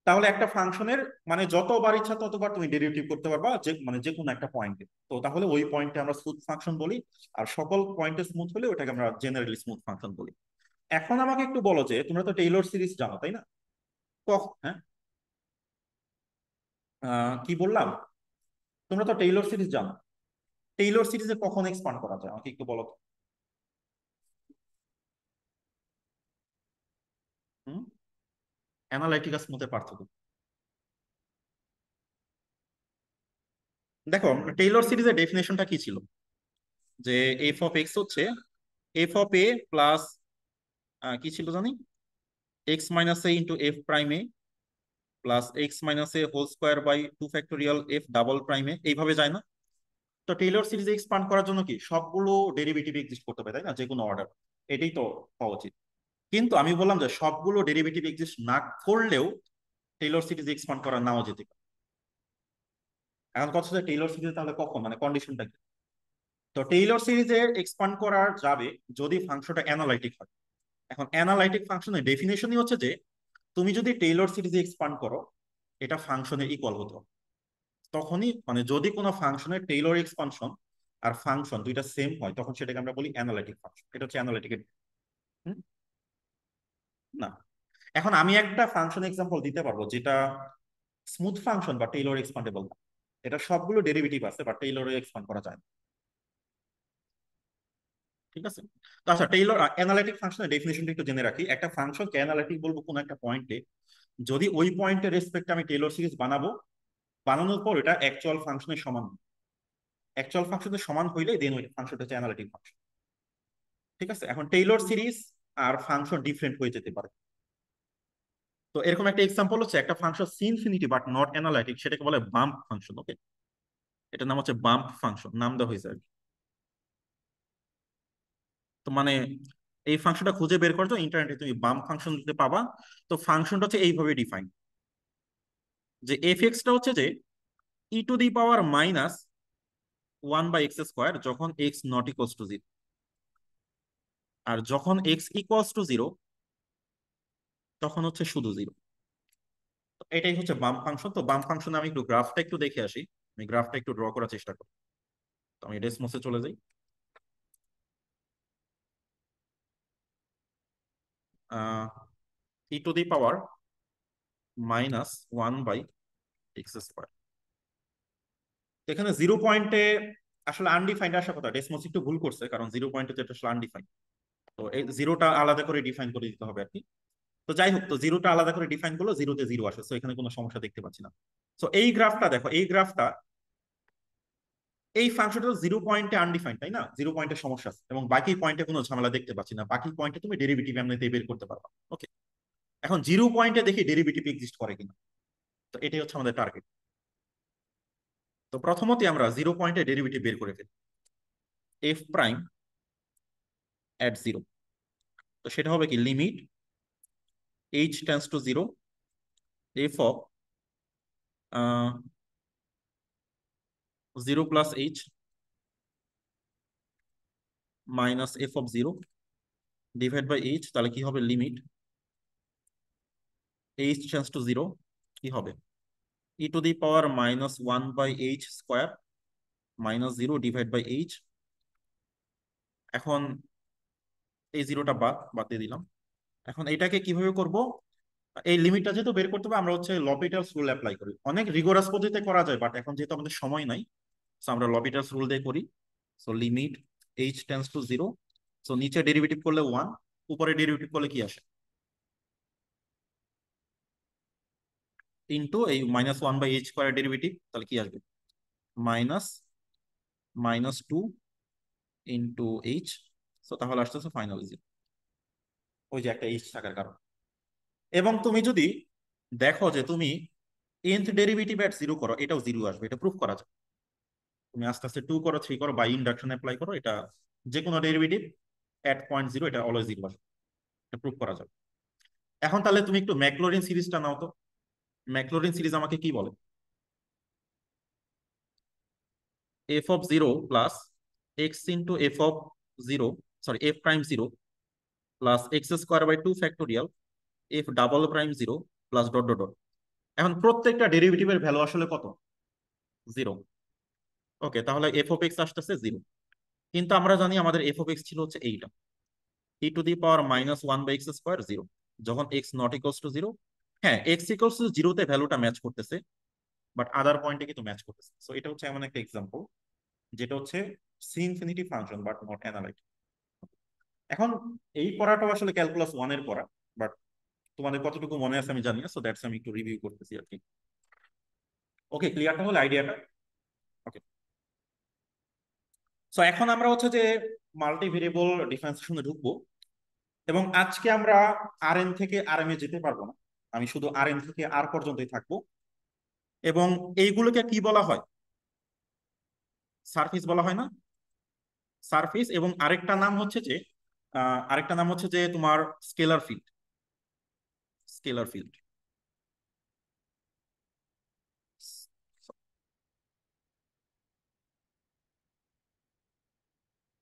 তাহলে একটা ফাংশনের মানে যতবার ইচ্ছা ততবার তুমি ডেরিভেটিভ করতে পারবা, যে মানে যে কোনো একটা পয়েন্টে। তো তাহলে ওই পয়েন্টে আমরা স্মুথ ফাংশন বলি। আর সকল পয়েন্টে স্মুথ হলে ওটাকে আমরা জেনারেলি স্মুথ ফাংশন বলি। এখন আমাকে একটু বলো যে তোমরা তো টেইলর সিরিজ জানো তাই না? হ্যাঁ, কি বললাম? তোমরা তো টেইলর সিরিজ জানো। টেইলর সিরিজে কখন এক্সপান্ড করা যায় আমাকে একটু বলো তো। হুম, অ্যানালাইটিক আর স্মুথের পার্থক্য। দেখো, টেইলর সিরিজের ডেফিনেশনটা কি ছিল? যে এফ অফ এক্স হচ্ছে এফ অফ এ প্লাস কি ছিল জানি, X minus A into F prime A plus X minus A whole square by two factorial F double prime A, এইভাবে যায় না? তো টেইলর সিরিজে এক্সপান্ড করার জন্য কি সবগুলো ডেরিভেটিভ এক্সিস্ট করতে হবে তাই না, যে কোনো অর্ডার। এটাই তো হওয়া উচিত। কিন্তু আমি বললাম যে সবগুলো ডেরিভেটিভ এক্সিস্ট না করলেও টেইলর সিরিজ এক্সপান্ড করা নাও যেতে পারে। এখন কথা হচ্ছে টেইলর সিরিজ তাহলে কখন, মানে কন্ডিশনটা কি? তো টেইলর সিরিজে এক্সপান্ড করা যাবে যদি ফাংশনটা অ্যানালাইটিক হয়। এখন অ্যানালাইটিক ফাংশনের ডেফিনেশনই হচ্ছে যে তুমি যদি টেইলর সিরিজে এক্সপান্ড করো, এটা ফাংশনের ইকুয়াল হতো। তখনই মানে যদি কোনো ফাংশনের টেইলর এক্সপানশন আর ফাংশন দুইটা সেম হয়, তখন সেটাকে আমরা বলি অ্যানালাইটিক ফাংশন। এটা হচ্ছে অ্যানালাইটিক। না, এখন আমি একটা ফাংশন এক্সাম্পল দিতে পারবো যেটা স্মুথ ফাংশন বা টেইলর এক্সপান্ডেবল না। এটা সবগুলো ডেরিভেটিভ আছে বা টেইলরে এক্সপান্ড করা যায় না। ঠিক আছে? তো আচ্ছা, টেইলর অ্যানালাইটিক ফাংশনের ডেফিনেশনটা একটু জেনে রাখি। একটা ফাংশনকে অ্যানালাইটিক বলবো কোন একটা পয়েন্টে যদি ওই পয়েন্টের রেসপেক্টে আমি টেইলর সিরিজ বানাবো, বানানোর পর এটা অ্যাকচুয়াল ফাংশনের সমান। অ্যাকচুয়াল ফাংশনের সমান হইলে দেন ওই ফাংশনটা হচ্ছে অ্যানালাইটিক ফাংশন। ঠিক আছে? এখন টেইলর সিরিজ আর ফাংশন ডিফারেন্ট হয়ে যেতে পারে। তো এরকম একটা এক্সাম্পল হচ্ছে একটা function C infinity but not analytic, সেটাকে বলে বাম্প ফাংশন। ওকে, এটার নাম হচ্ছে বাম্প ফাংশন, নাম দেওয়া হয়েছে আর কি। তো মানে এই ফাংশনটা খুঁজে বের করছো ইন্টারনেটে, তুমি বাম্প ফাংশন দিতে পাবা। তো ফাংশনটা হচ্ছে এইভাবে ডিফাইন, যে এফ এক্সটা হচ্ছে যে E to the power minus one by X square যখন X not equals to zero, আর যখন এক্স ইকুয়ালস টু জিরো তখন হচ্ছে শুধু জিরো। এটাই হচ্ছে বাম্প ফাংশন। তো বাম্প ফাংশন আমি একটু গ্রাফটা একটু দেখে আসি। আমি গ্রাফটা একটু ড্র করার চেষ্টা করি। তো আমি ডেসমসে চলে যাই। E to the power minus one by X square, এখানে জিরো পয়েন্টে আসলে আনডিফাইন্ড আসার কথা। ডেসমস একটু ভুল করছে, কারণ জিরো পয়েন্টে যেটা আসলে আনডিফাইন্ড। তো এই জিরোটা আলাদা করে ডিফাইন করে দিতে হবে আর কি। তো যাই হোক, তো জিরোটা আলাদা করে ডিফাইন করলো, জিরোতে জিরো আসে, তো এখানে কোনো সমস্যা দেখতে পাচ্ছি না। তো এই গ্রাফটা দেখো, এই গ্রাফটা এই ফাংশনটা জিরো পয়েন্টে আনডিফাইন্ড তাই না, জিরো পয়েন্টে সমস্যা আছে, এবং বাকি পয়েন্টে কোনো ঝামেলা দেখতে পাচ্ছি না। বাকি পয়েন্টে তুমি ডেরিভেটিভ এমনিতেই বের করতে পারবা। ওকে, এখন জিরো পয়েন্টে দেখি ডেরিভেটিভ এক্সিস্ট করে কিনা। তো এটাই হচ্ছে আমাদের টার্গেট। তো প্রথমত আমরা জিরো পয়েন্টে ডেরিভেটিভ বের করে ফেলি, এফ প্রাইম এট জিরো। তো সেটা হবে কি, limit H tends to zero F of zero plus H minus F of zero divide by H. তাহলে কি হবে, limit H tends to zero কি হবে, E to the power minus one by H square minus zero divide by H. এখন এই জিরোটা বাদ বাদ দিয়ে দিলাম। এখন এটাকে কিভাবে করব, এই লিমিটটা যেহেতু বের করতে হবে, আমরা হচ্ছে লপিটালস রুল অ্যাপ্লাই করি। অনেক রিগোরাস পদ্ধতিতে করা যায়, বাট এখন যেহেতু আমাদের সময় নাই, সো আমরা লপিটালস রুল দিয়ে করি। So limit H tends to zero, so নিচে ডেরিভেটিভ করলে ওয়ান, উপরে ডেরিভেটিভ করলে কি আসে, ইন্টু এই minus one by H square derivative, তাহলে কি আসবে, minus minus two into h. So তাহলে আসতেছে ফাইনাল জিরো, ওই যে একটা এইচ থাকার কারণ। এবং তুমি যদি দেখো যে তুমি nth ডেরিভেটিভ এট জিরো করো, এটাও জিরো আসবে, এটা প্রুফ করা যায়। তুমি আস্তে আস্তে টু করো, থ্রি করো, বাই ইন্ডাকশন অ্যাপ্লাই করো, এটা যে কোনো ডেরিভেটিভ এট পয়েন্ট জিরো এটা অলওয়েজ জিরো আসবে, এটা প্রুফ করা যাবে। এখন তাহলে তুমি একটু ম্যাকলোরিন সিরিজটা নাও তো। ম্যাকলোরিন সিরিজ আমাকে কি বলে, f of zero plus x into f of zero, sorry f prime zero plus x square by two factorial F double prime zero plus dot dot dot. এখন প্রত্যেকটা ডেরিভেটিভের ভ্যালু আসলে কত? জিরো। ওকে, তাহলে এফ অফ এক্স আসতেছে জিরো। কিন্তু আমরা জানি আমাদের এফ অফ এক্স ছিল হচ্ছে এইটা, E to the power minus one by X square zero, যখন X not equals to zero. হ্যাঁ, এক্স ইকোয়ালস টু জিরোতে ভ্যালুটা ম্যাচ করতেছে, বাট আদার পয়েন্টে কিন্তু ম্যাচ করতেছে। সো এটা হচ্ছে এমন একটা এক্সাম্পল যেটা হচ্ছে C infinity function but not analytic. এখন এই পড়াটাও আসলে ক্যালকুলাস ওয়ান এর পড়া, বাট তোমাদের কতটুকু মনে আছে আমি জানি না, সো দ্যাটস আমি একটু রিভিউ করতেছি আর কি। ওকে, ক্লিয়ারটা হলো আইডিয়াটা? ওকে, সো এখন আমরা হচ্ছে যে মাল্টি ভেরিয়েবল ডিফারেন্সিয়েশনে ঢুকবো, এবং আজকে আমরা আর এন থেকে আর এম এ যেতে পারবো না, আমি শুধু আর এন থেকে আর পর্যন্তই থাকবো। এবং এইগুলোকে কি বলা হয়? সারফেস বলা হয় না? সারফেস, এবং আরেকটা নাম হচ্ছে যে তোমার scalar field. Scalar field,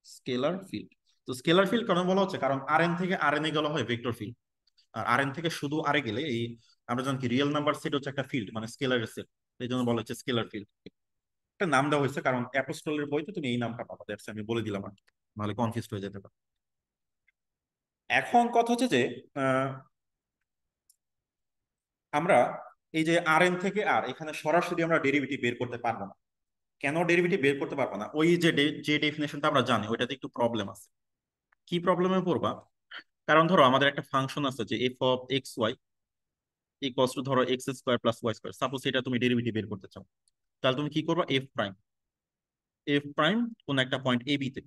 scalar field. তো স্কেলার ফিল্ড কেন বলা হচ্ছে? কারণ আর এন থেকে আর এন এ গেলে হয় ভেক্টর ফিল্ড, আর আর এন থেকে শুধু আরে গেলে এই আমরা জানি কি রিয়েল নাম্বার সেট হচ্ছে একটা ফিল্ড, মানে স্কেলারের সেট। এই জন্য বলা হচ্ছে স্কেলার ফিল্ড। একটা নাম দেওয়া হয়েছে কারণ অ্যাপোস্টলের বইতে তুমি এই নামটা পাবা, দ্যাটস আমি বলে দিলাম আর কি, নাহলে কনফিউজ হয়ে যেতে পারে। এখন কথা হচ্ছে যে আহ, আমরা এই যে আর এন থেকে আর এখানে সরাসরি আমরা ডেরিভেটিভ বের করতে পারবো না। কেন ডেরিভেটিভ বের করতে পারবো না? ওই যে যে ডেফিনেশনটা আমরা জানি ওইটাতে একটু প্রবলেম আছে। কি প্রবলেমে পড়বা? কারণ ধরো আমাদের একটা ফাংশন আছে যে F of X Y equals to ধরো X square plus Y square, suppose এটা তুমি ডেরিভেটিভ বের করতে চাও, তাহলে তুমি কি করবা? এফ প্রাইম কোন একটা পয়েন্ট এ বি তে,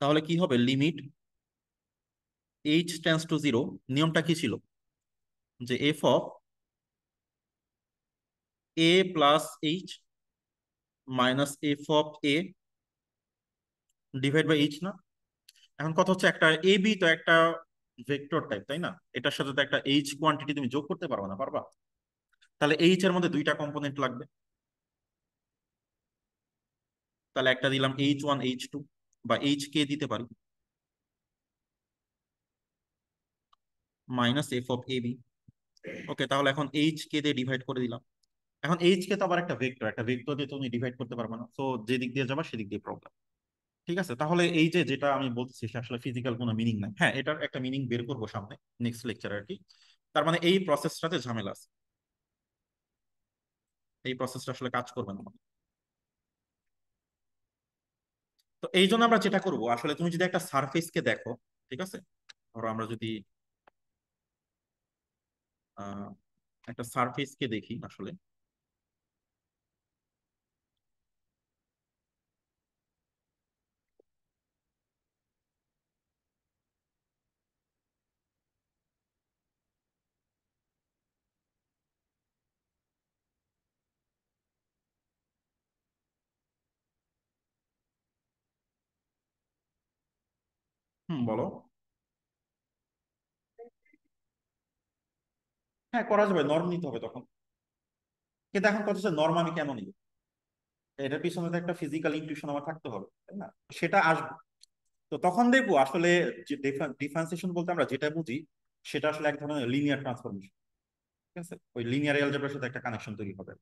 তাহলে কি হবে? Limit H tends to zero. নিয়মটা কি ছিল? যে F of A plus H minus F of A divide by h না? এখন কথা হচ্ছে একটা এ বি তো একটা ভেক্টর টাইপ, তাই না? এটার সাথে তো একটা এইচ কোয়ান্টিটি তুমি যোগ করতে পারবে না, পারবা? তাহলে এইচ এর মধ্যে দুইটা কম্পোনেন্ট লাগবে, তাহলে একটা দিলাম এইচ ওয়ান এইচ টু, বা এইচ কে দিতে পারি minus F of A B. Okay, তাহলে এখন এইচ কে দিয়ে ডিভাইড করে দিলাম। এখন এইচ কে তো আবার একটা ভেক্টর দিয়ে তুমি ডিভাইড করতে পারবে না, তো যে দিক দিয়ে যাবা সেদিক দিয়ে প্রবলেম। ঠিক আছে, তাহলে এই যে যেটা আমি বলতেছি সেটা আসলে ফিজিক্যাল কোনো মিনিং নাই। হ্যাঁ, এটার একটা মিনিং বের করবো সামনে, নেক্সট লেকচার আর কি। তার মানে এই প্রসেসটাতে ঝামেলা আছে, এই প্রসেসটা আসলে কাজ করবে না। তো এই জন্য আমরা যেটা করবো, আসলে তুমি যদি একটা সারফেস কে দেখো, ঠিক আছে, ধরো আমরা যদি আহ একটা সারফেস কে দেখি আসলে। হুম, বলো। হ্যাঁ, করা যাবে, নর্ম নিতে হবে তখন। কিন্তু এখন কথা হচ্ছে নর্ম আমি কেন নিব? এটার পিছনে তো একটা ফিজিক্যাল ইনটিউশন আমার থাকতে হবে, তাই না? সেটা আসবে। তো তখন দেখবো আসলে যে ডিফারেন্সিয়েশন বলতে আমরা যেটা বুঝি সেটা আসলে এক ধরনের লিনিয়ার ট্রান্সফরমেশন। ঠিক আছে, ওই লিনিয়ার অ্যালজেব্রার সাথে একটা কানেকশন তৈরি হবে।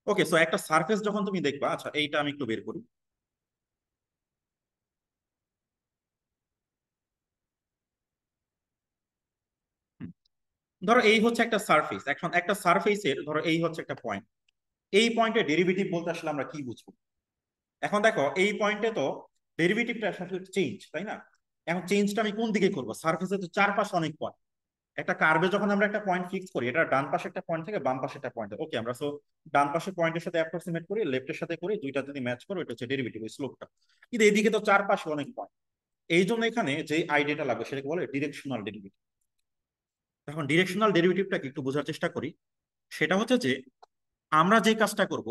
ওকে, সো একটা সারফেস যখন তুমি দেখবা, আচ্ছা এইটা আমি একটু বের করি। হুম, ধরো এই হচ্ছে একটা সারফেস। এখন একটা সারফেসের ধরো এই হচ্ছে একটা পয়েন্ট, এই পয়েন্টের ডেরিভেটিভ বলতে আসলে আমরা কি বুঝবো? এখন দেখো এই পয়েন্টে তো ডেরিভেটিভটা আসলে চেঞ্জ, তাই না? এখন চেঞ্জটা আমি কোন দিকে করবো? সারফেসে তো চারপাশে অনেক পয়েন্ট। একটা কার্ভে যখন আমরা একটা পয়েন্ট ফিক্স করি, এটা ডান পাশে একটা পয়েন্ট থেকে বাম পাশে একটা পয়েন্ট, ওকে, আমরা সো ডান পাশে পয়েন্টের সাথে অ্যাপ্রক্সিমেট করি, লেফটের সাথে করি, দুইটা যদি ম্যাচ করে এটা হচ্ছে ডেরিভেটিভ, ওই স্লোপটা। কিন্তু এইদিকে তো চারপাশে অনেক পয়েন্ট, এই জন্য এখানে যে আইডিয়াটা লাগবে সেটাকে বলে ডিরেকশনাল ডেরিভেটিভ। এখন ডিরেকশনাল ডেরিভেটিভটাকে একটু বোঝার চেষ্টা করি। সেটা হচ্ছে যে আমরা যে কাজটা করব,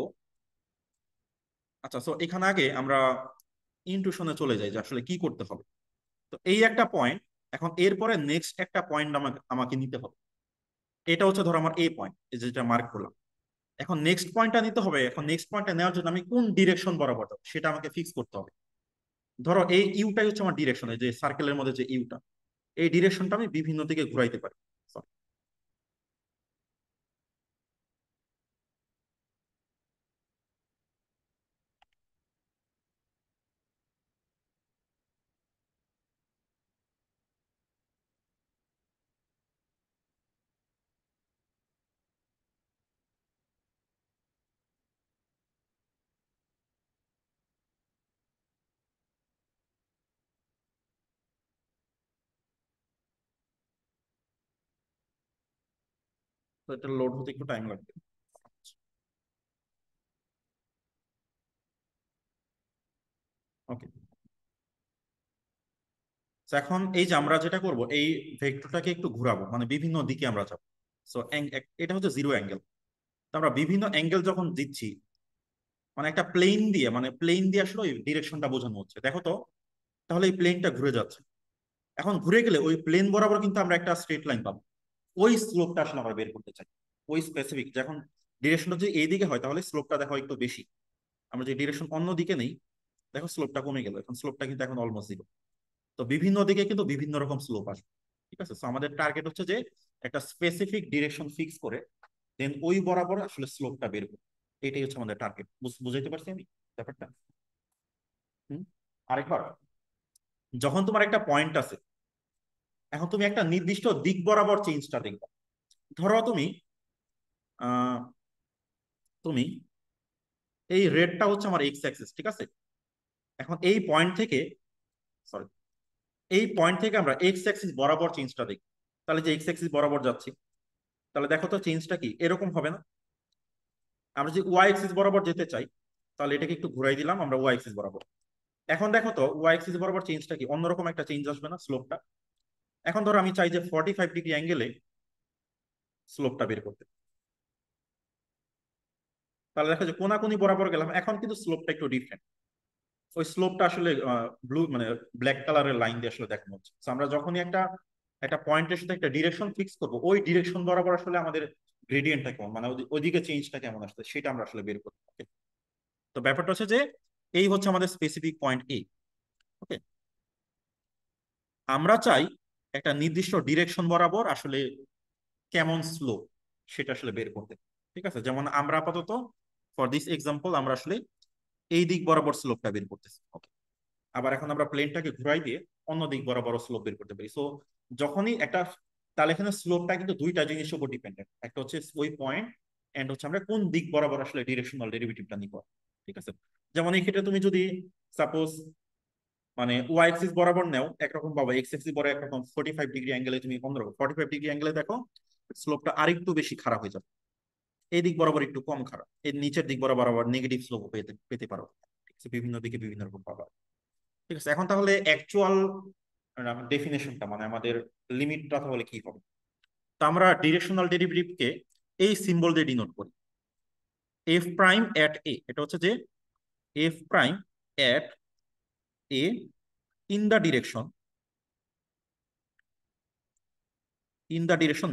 আচ্ছা সো এখানে আগে আমরা ইনটুশনে চলে যাই যে আসলে কি করতে হবে। তো এই একটা পয়েন্ট, এখন এরপরে নেক্সট একটা পয়েন্ট আমাকে আমাকে নিতে হবে। এটা হচ্ছে ধরো আমার এ পয়েন্ট, যেটা মার্ক করলাম। এখন নেক্সট পয়েন্টটা নিতে হবে, এখন নেক্সট পয়েন্টটা নেওয়ার জন্য আমি কোন ডিরেকশন বরাবর যাবো সেটা আমাকে ফিক্স করতে হবে। ধরো এই ইউটাই হচ্ছে আমার ডিরেকশন, যে সার্কেলের মধ্যে যে ইউটা, এই ডিরেকশনটা আমি বিভিন্ন দিকে ঘুরাইতে পারি। তো এটা লোড হতে একটু টাইম লাগবে। ওকে, এখন এই যে আমরা যেটা করব, এই ভেক্টরটাকে একটু ঘোরাবো, মানে বিভিন্ন দিকে আমরা যাবো। সো এটা হচ্ছে জিরো অ্যাঙ্গেল। তো আমরা বিভিন্ন অ্যাঙ্গেল যখন দিচ্ছি, মানে একটা প্লেন দিয়ে, মানে প্লেন দিয়ে আসলে ওই ডিরেকশনটা বোঝানো হচ্ছে, দেখো তো। তাহলে এই প্লেনটা ঘুরে যাচ্ছে, এখন ঘুরে গেলে ওই প্লেন বরাবর কিন্তু আমরা একটা স্ট্রেট লাইন পাবো। ওই স্লোপটা আসলে আমরা বের করতে চাই, ওই স্পেসিফিক। যখন ডিরেকশনটা যদি এই দিকে হয় তাহলে স্লোপটা দেখো একটু বেশি। আমরা যে ডিরেকশন অন্য দিকে নেই, দেখো স্লোপটা কমে গেল, এখন স্লোপটা কিন্তু এখন অলমোস্ট জিরো। তো বিভিন্ন দিকে কিন্তু বিভিন্ন রকম স্লোপ আসবে। ঠিক আছে, তো আমাদের টার্গেট হচ্ছে যে একটা স্পেসিফিক ডিরেকশন ফিক্স করে দেন ওই বরাবর আসলে স্লোপটা বের করবো। এটাই হচ্ছে আমাদের টার্গেট। বুঝাইতে পারছি আমি ব্যাপারটা? হুম। আরেকবার, যখন তোমার একটা পয়েন্ট আছে, এখন তুমি একটা নির্দিষ্ট দিক বরাবর চেঞ্জটা দেখবে। ধরো তুমি আহ তুমি এই রেডটা হচ্ছে আমার এক্স অ্যাক্সিস, ঠিক আছে। এখন এই পয়েন্ট থেকে, সরি, এই পয়েন্ট থেকে আমরা এক্স অ্যাক্সিস বরাবর চেঞ্জটা দেখি। তাহলে যে এক্স অ্যাক্সিস বরাবর যাচ্ছি, তাহলে দেখো তো চেঞ্জটা কি এরকম হবে না? আমরা যদি ওয়াই অ্যাক্সিস বরাবর যেতে চাই, তাহলে এটাকে একটু ঘুরাই দিলাম আমরা ওয়াই অ্যাক্সিস বরাবর। এখন দেখো তো ওয়াই অ্যাক্সিস বরাবর চেঞ্জটা কি অন্যরকম একটা চেঞ্জ আসবে না স্লোপটা? এখন ধরো আমি চাই যে 45 ডিগ্রি অ্যাঙ্গেলে স্লোপটা বের করতে, তাহলে দেখো যে কোনাকুনি বরাবর গেলাম, এখন কিন্তু স্লোপটা একটু ডিফারেন্ট। ওই স্লোপটা আসলে ব্লু মানে ব্ল্যাক কালারের লাইন দিয়ে আসলে দেখানো হচ্ছে। So আমরা যখনই একটা একটা পয়েন্টের সাথে একটা ডিরেকশন ফিক্স করবো, ওই ডিরেকশন বরাবর আসলে আমাদের গ্রেডিয়েন্টটা কেমন, মানে ওইদিকে চেঞ্জটা কেমন আসছে সেটা আমরা আসলে বের করবো। Okay? তো ব্যাপারটা হচ্ছে যে এই হচ্ছে আমাদের স্পেসিফিক পয়েন্ট এ। ওকে, আমরা চাই একটা নির্দিষ্ট ডিরেকশন বরাবর আসলে কেমন স্লোপ সেটা আসলে বের করতে। ঠিক আছে, যেমন আমরা আপাতত ফর দিস এক্সাম্পল আমরা আসলে এই দিক বরাবর স্লোপটা বের করতেছি। ওকে, আবার এখন আমরা প্লেনটাকে ঘুরাই দিয়ে অন্য দিক বরাবর স্লোপ বের করতে পারি। সো যখনই একটা, তাহলে এখানে স্লোপটা কিন্তু দুইটা জিনিসের উপর ডিপেন্ডেন্ট, একটা হচ্ছে ওই পয়েন্ট, এন্ড হচ্ছে আমরা কোন দিক বরাবর আসলে ডিরেকশনাল ডেরিভেটিভটা নিব। ঠিক আছে, যেমন এই ক্ষেত্রে তুমি যদি সাপোজ মানে ওয়াই এক্সিস বরাবর নেও একরকম পাবো, এক্স এক্সিস বরাবর একরকম, 45 ডিগ্রি অ্যাঙ্গেলে তুমি অন্যরকম, 45 ডিগ্রি অ্যাঙ্গেলে দেখো স্লোপটা আরেকটু বেশি খারাপ হয়ে যাবে, এই দিক বরাবর একটু কম খারাপ, এই নিচের দিক বরাবর আবার নেগেটিভ স্লোপ পেতে পেতে পারো। ঠিক আছে, বিভিন্ন দিকে বিভিন্ন রকম পাবা। ঠিক আছে, এখন তাহলে অ্যাকচুয়াল ডেফিনেশনটা মানে আমাদের লিমিটটা তাহলে কি হবে? তো আমরা ডিরেকশনাল ডেরিভেটিভকে এই সিম্বল দিয়ে ডিনোট করি, এফ প্রাইম এট এ। এটা হচ্ছে যে F prime at A in the direction,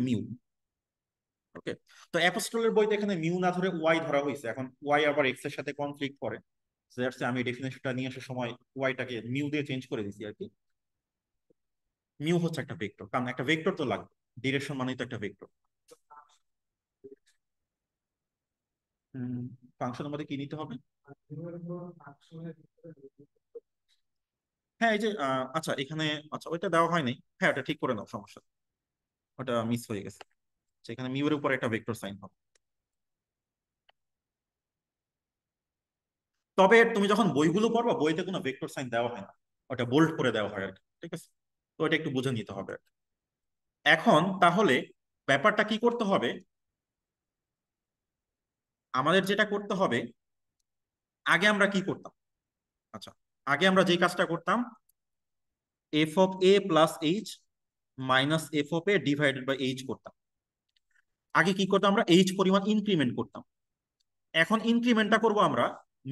mu. Okay, তো অ্যাপোস্টলের বইতে এখানে মিউ না ধরে ওয়াই ধরা হয়েছে, এখন ওয়াই আবার এক্স এর সাথে কনফ্লিক্ট করে। আমি ডেফিনেশনটা নিয়ে আসার সময় ওয়াইটাকে মিউ দিয়ে চেঞ্জ করে দিছি আর কি। মিউ হচ্ছে একটা ভেক্টর, কারণ একটা ভেক্টর তো লাগবে, ডিরেকশন মানেই তো একটা ভেক্টর। ফাংশনের মধ্যে কি নিতে হবে? হ্যাঁ, এই যে আচ্ছা এখানে, আচ্ছা ওইটা দেওয়া হয়নি। হ্যাঁ, ওটা ঠিক করে নাও, সমস্যা নেই। ওটা মিস হয়ে গেছে। সেখানে মিউ এর উপর একটা ভেক্টর সাইন হবে। তবে তুমি যখন বইগুলো পড়বা, বইতে কোনো ভেক্টর সাইন দেওয়া হয় না, ওটা বোল্ড করে দেওয়া হয় আর কি। ঠিক আছে, তো এটা একটু বুঝে নিতে হবে আর কি। এখন তাহলে ব্যাপারটা কি করতে হবে? আমাদের যেটা করতে হবে, আগে আমরা কি করতাম? আচ্ছা, আগে আমরা যে কাজটা করতাম, f of A plus H minus F of a divided by h করতাম। আগে কি করতাম, আমরা এইচ পরিমাণ ইনক্রিমেন্ট করতাম। এখন ইনক্রিমেন্টটা করব আমরা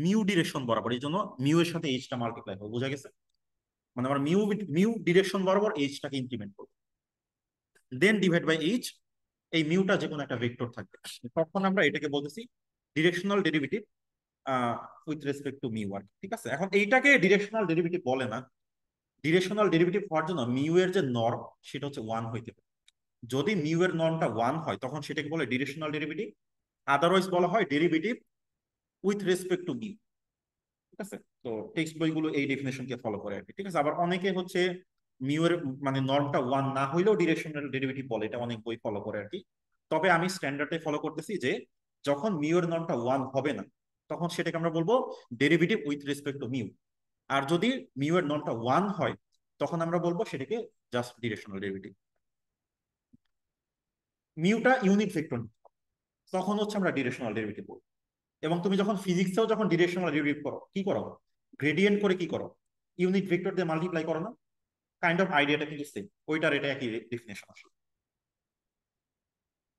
মিউ ডিরেকশন বরাবর, এই জন্য মিউ এর সাথে এইচটা মাল্টিপ্লাই হবে, বোঝা গেছে? মানে আমরা মিউ মিউ ডিরেকশন বরাবর এইচটাকে ইনক্রিমেন্ট করবো, দেন ডিভাইড বাই এইচ। এই মিউটা যে কোনো একটা ভেক্টর থাকবে, তখন আমরা এটাকে বলতেছি directional derivative with respect to mu আর কি। ঠিক আছে, এখন এইটাকে ডিরেকশনাল ডেরিভেটিভ বলে না। ডিরেকশনাল ডেরিভেটিভ হওয়ার জন্য মিউ এর যে নর্ম সেটা হচ্ছে ওয়ান হইতে হবে। যদি মিউ এর নর্মটা ওয়ান হয় তখন সেটাকে বলে ডিরেকশনাল ডেরিভেটিভ, আদারওয়াইজ বলা হয় derivative with respect to mu. ঠিক আছে, তো টেক্সট বইগুলো এই ডেফিনেশনকে ফলো করে আর কি। ঠিক আছে, আবার অনেকে হচ্ছে মিউ এর মানে নর্মটা ওয়ান না হইলেও ডিরেকশনাল ডেরিভেটিভ বলে, এটা অনেক বই ফলো করে আর কি। তবে আমি স্ট্যান্ডার্ডে ফলো করতেছি যে যখন মিউ এর নর্মটা ওয়ান হবে না, তখন সেটাকে আমরা বলবো derivative with respect to mu. আর যদি মিউ এর নর্মটা ওয়ান হয়, তখন আমরা বলবো সেটাকে জাস্ট ডিরেকশনাল ডেরিভেটিভ। মিউটা ইউনিট ভেক্টর, তখন হচ্ছে আমরা ডিরেকশনাল ডেরিভেটিভ বলবো। এবং তুমি যখন ফিজিক্সেও যখন ডিরেকশনাল ডেরিভেটিভ করো কি করো, গ্রেডিয়েন্ট করে কি করো, ইউনিট ভেক্টর দিয়ে মাল্টিপ্লাই করো না, কাইন্ড অফ আইডিয়াটা কিন্তু সেম, ওইটার এটা একই ডেফিনেশন আসলে।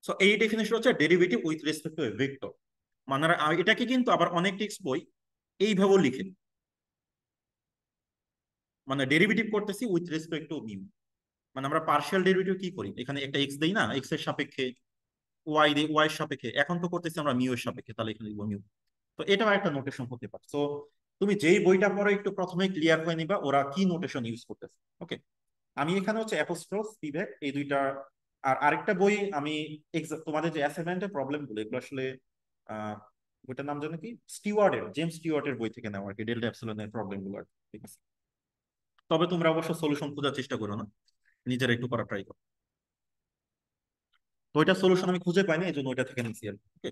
সো এই ডেফিনেশন হচ্ছে derivative with respect two A vector. মানে এটাকে কিন্তু আবার অনেক টেক্সট বই এইভাবেও লিখে, মানে ডেরিভেটিভ করতেছি উইথ রেসপেক্ট টু মিউ। মানে আমরা পার্শিয়াল ডেরিভেটিভ কি করি, এখানে একটা এক্স দেই না, এক্স এর সাপেক্ষে ওয়াই দেই, ওয়াই এর সাপেক্ষে, এখন তো করতেছি আমরা মিউ এর সাপেক্ষে, তাহলে এখানে লিখবো মিউ। তো এটাও একটা নোটেশন হতে পারে। তো তুমি যেই বইটা পড়ো একটু প্রথমে ক্লিয়ার হয়ে নিবা ওরা কি নোটেশন ইউজ করতেছে। ওকে, আমি এখানে হচ্ছে অ্যাপোস্ট্রোফ পিভট এই দুইটা। আর আরেকটা বই আমি তোমাদের যে অ্যাসাইনমেন্টের প্রবলেম গুলো এগুলো আসলে বইটার নাম জানো কি, স্টিওয়ার্ডের, জেমস স্টিওয়ার্ডের বই থেকে নেওয়া আর কি, ডেল্টা এপসিলনের প্রবলেম গুলো আর কি, ঠিক আছে। তবে তোমরা অবশ্য সলিউশন খোঁজার চেষ্টা করো না, নিজেরা একটু করা ট্রাই করো। তো ওইটা সলিউশন আমি খুঁজে পাইনি, এই জন্য ওইটা থেকে নিচ্ছি আর কি।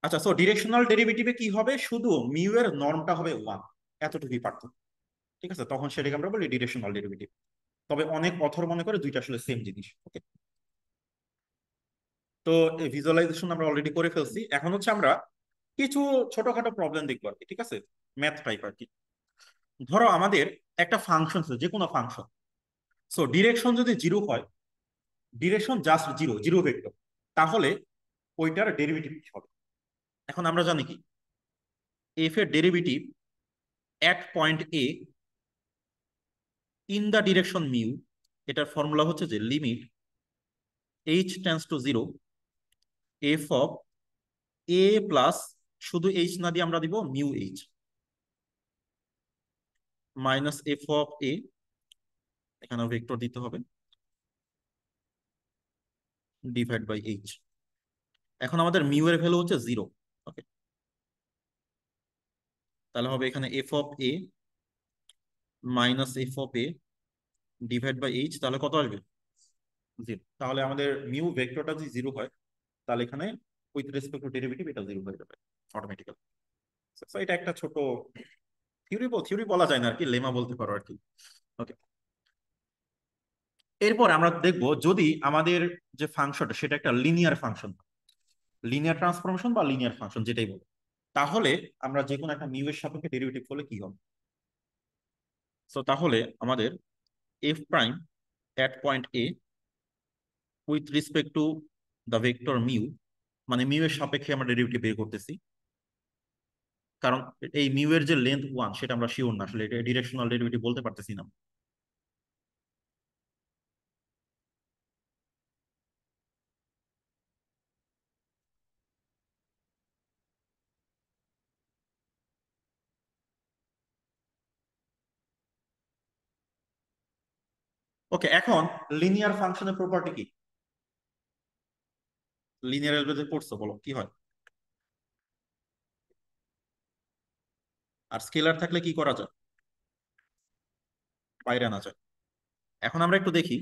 আচ্ছা, সো ডিরেকশনাল ডেরিভেটিভে কি হবে, শুধু মিউ এর নর্মটা হবে ওয়ান, এতটুকুই পার্থক্য, ঠিক আছে। তখন সেটাকে আমরা বলি ডিরেকশনাল ডেরিভেটিভ। তবে অনেক অথর মনে করে দুইটা আসলে সেম জিনিস। ওকে, তো ভিজুয়ালাইজেশন আমরা অলরেডি করে ফেলছি, এখন হচ্ছে আমরা কিছু ছোটখাটো প্রবলেম দেখবো আর কি, ঠিক আছে, ম্যাথ টাইপ আর কি। ধরো আমাদের একটা ফাংশন, যে কোনো ফাংশন, সো ডিরেকশন যদি জিরো হয়, direction just zero, zero vector, তাহলে ওইটার ডেরিভেটিভ কি হবে। এখন আমরা জানি কি, এফ এর derivative at point a in the direction mu, এটার ফর্মুলা হচ্ছে যে limit H tends to zero F of A plus, শুধু এইচ না দিয়ে আমরা দিব mu h, minus F of a, এখানে ভেক্টর দিতে হবে, ডিভাইড বাই এইচ। এখন আমাদের মিউ এর ভ্যালু হচ্ছে জিরো। ওকে, তাহলে হবে এখানে f of a minus F of A divide by H, তাহলে কত আসবে, জিরো। তাহলে আমাদের মিউ ভেক্টরটা যদি জিরো হয়, তাহলে এখানে উইথ রেসপেক্ট টু ডেরিভেটিভ এটা জিরো হয়ে যাবে অটোমেটিক্যালি। এটা একটা ছোট থিওরি, থিওরি বলা যায় না আর কি, লেমা বলতে পারো আর কি। ওকে, এরপর আমরা দেখব যদি আমাদের যে ফাংশনটা সেটা একটা লিনিয়ার ফাংশন, লিনিয়ার ট্রান্সফরমেশন বা লিনিয়ার ফাংশন যেটাই বলো, তাহলে আমরা যে কোনো একটা মিউ এর সাপেক্ষে ডেরিভেটিভ করলে কি হবে। সো তাহলে আমাদের F prime at point A with respect to the vector mu, মানে মিউ এর সাপেক্ষে আমরা ডেরিভেটিভ বের করতেছি, কারণ এই মিউ এর যে লেন্থ ওয়ান সেটা আমরা শিওর না আসলে, এটা ডিরেকশনাল ডেরিভেটিভ বলতে পারতেছি না। ওকে, এখন লিনিয়ার ফাংশনের প্রপার্টি কি, লিনিয়ার অ্যালজেব্রা পড়ছো, বলো কি হয়। আর স্কেলার থাকলে কি করা যায়, বাইরে আনা যায়। এখন আমরা একটু দেখি,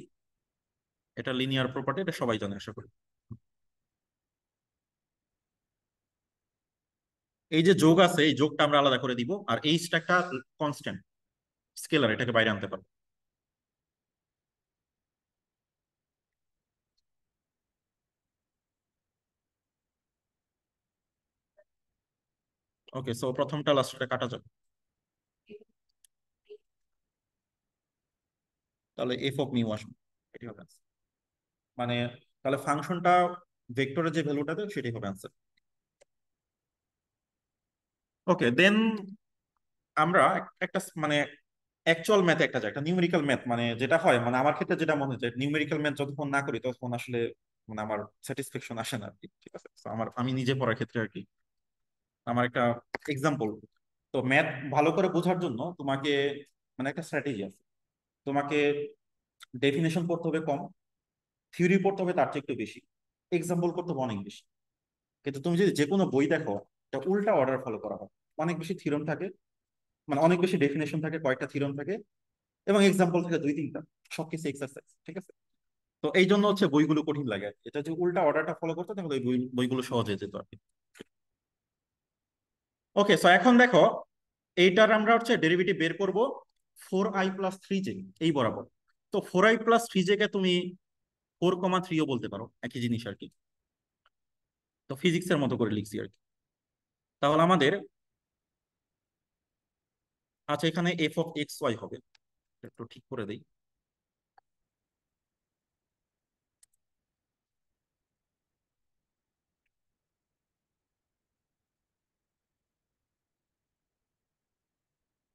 এটা লিনিয়ার প্রপার্টি, এটা সবাই জানে আশা করি। এই যে যোগ আছে, এই যোগটা আমরা আলাদা করে দিব, আর এইচটা একটা কনস্ট্যান্ট স্কেলার, এটাকে বাইরে আনতে পারবো। ওকে, সো প্রথমটা লাস্টটা কাটা যাবে, তাহলে এফ অফ মিউ আসবে, এটি হবে answer। মানে তাহলে ফাংশনটা ভেক্টরের যে ভ্যালুটা দেয় সেটাই হবে অ্যান্সার। ওকে, দেন আমরা একটা মানে অ্যাকচুয়াল ম্যাথে একটা যায়, একটা নিউমেরিক্যাল ম্যাথ, মানে যেটা হয়, মানে আমার ক্ষেত্রে যেটা মনে হয় নিউমেরিক্যাল ম্যাথ যতক্ষণ না করি ততক্ষণ আসলে মানে আমার স্যাটিসফ্যাকশন আসে না আর কি, ঠিক আছে। তো আমি নিজে পড়ার ক্ষেত্রে আর কি, আমার একটা এক্সাম্পল, তো ম্যাথ ভালো করে বোঝার জন্য তোমাকে মানে একটা স্ট্র্যাটেজি আছে, তোমাকে ডেফিনেশন পড়তে হবে কম, থিওরি পড়তে হবে তার চেয়ে একটু বেশি, এক্সাম্পল করতে হবে অনেক বেশি। কিন্তু তুমি যদি যে কোনো বই দেখো, এটা উল্টা অর্ডার ফলো করা হয়, অনেক বেশি থিওরম থাকে, মানে অনেক বেশি ডেফিনেশন থাকে, কয়েকটা থিওরম থাকে, এবং এক্সাম্পল থাকে দুই তিনটা, সবকিছু এক্সারসাইজ, ঠিক আছে। তো এই জন্য হচ্ছে বইগুলো কঠিন লাগে আর কি। এটা যে উল্টা অর্ডারটা ফলো করতে তাহলে ওই বইগুলো সহজ হয়ে যেত আর কি। ওকে, সো এখন দেখো, এইটার আমরা হচ্ছে ডেরিভেটিভ বের করব 4i+3j এই বরাবর। তো 4i প্লাস 3j কে তুমি 4,3ও বলতে পারো, একই জিনিস আর কি। তো ফিজিক্সের মতো করে লিখছি আর কি। তাহলে আমাদের, আচ্ছা এখানে এফ অফ এক্স ওয়াই হবে, একটু ঠিক করে দেই।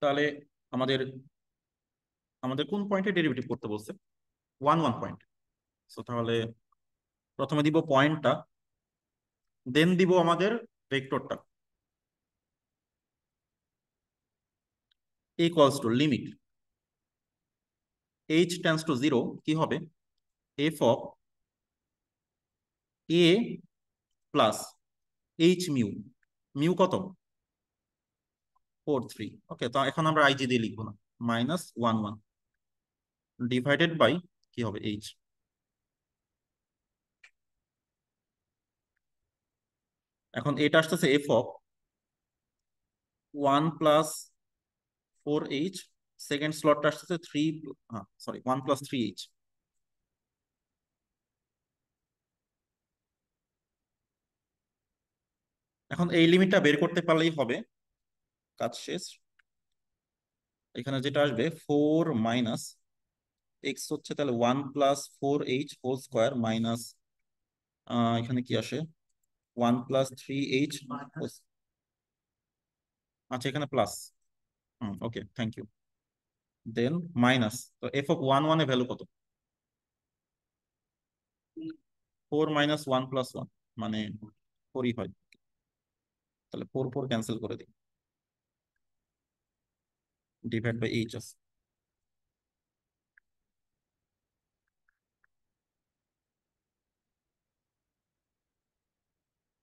তাহলে আমাদের আমাদের কোন পয়েন্টে ডেরিভেটিভ করতে বলছে? One one point. সো তাহলে প্রথমে দিব পয়েন্টটা, দেন দিব আমাদের ভেক্টরটা। Equals to limit H tends to zero, কি হবে? F of A plus h mu. Mu কত? 4 3। ওকে, তো এখন আমরা আইজি দিয়ে লিখবো না, -1 1 ডিভাইডেড বাই কি হবে এইচ। এখন এটা আসতেছে এফ অফ 1 + 4h, সেকেন্ড স্লটটা আসতেছে 3, সরি 1 + 3h। এখন এই লিমিটটা বের করতে পারলেই হবে, কাজ শেষ। এখানে যেটা আসবে 4 - হচ্ছে তাহলে 1 + 4h² মাইনাস, এখানে কি আসে 1 + 3h। আচ্ছা এখানে plus, okay thank you. Then minus, তো এফ অফ 1 1 এর ভ্যালু কত? 4 - 1 + 1 মানে 4ই হয়। তাহলে 4 4 ক্যান্সেল করে দিই, ডিভাইড বাই এইচ আছে।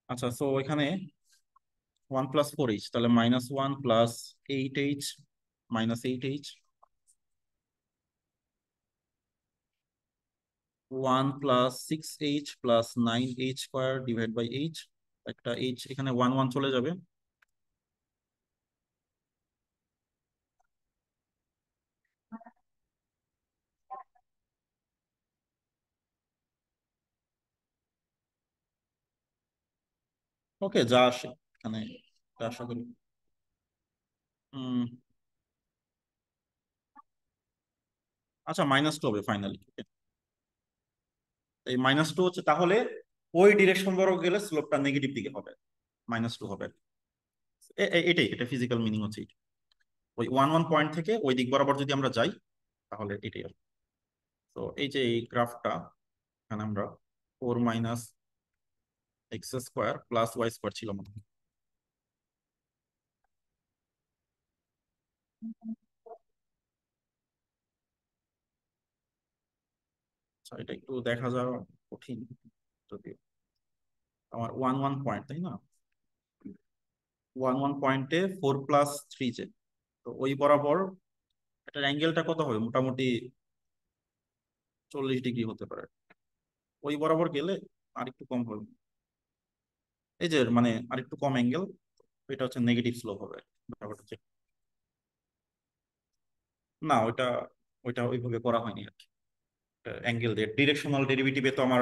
আচ্ছা, সো এখানে 1 + 4h, তাহলে -1 + 8h, -8h, 1 + 6h + 9h² divide by h. একটা এইচ এখানে 1 1 চলে যাবে। ওকে, যা আসে এখানে, এটা আশা করি। উম, আচ্ছা -2 হবে ফাইনালি। এই -2 হচ্ছে, তাহলে ওই ডিরেকশন বরাবর গেলে স্লোপটা নেগেটিভ দিকে হবে, -2 হবে। এটাই, এটা ফিজিক্যাল মিনিং হচ্ছে এটা। ওই 1 1 পয়েন্ট থেকে ওই দিক বরাবর যদি আমরা যাই, তাহলে এটাই আর। তো এই যে এই গ্রাফটা, এখানে আমরা 4 - x² + y² ছিল মনে হয়। আচ্ছা, এটা একটু দেখা যাওয়া কঠিন, যদিও আমার 1 1 পয়েন্ট, তাই না? 1 1 পয়েন্টে 4 + 3j, তো ওই বরাবর এটার অ্যাঙ্গেলটা কত হবে? মোটামুটি 40 ডিগ্রি হতে পারে। ওই বরাবর গেলে আর একটু কম হবে, এই যে মানে আর একটু কম অ্যাঙ্গেল, এটা হচ্ছে নেগেটিভ স্লোপ হবে ব্যাপারটা হচ্ছে। না, ওইটা ওইটা ওইভাবে করা হয়নি আর কি। অ্যাঙ্গেল দিয়ে ডিরেকশনাল ডেরিভেটিভে তো আমার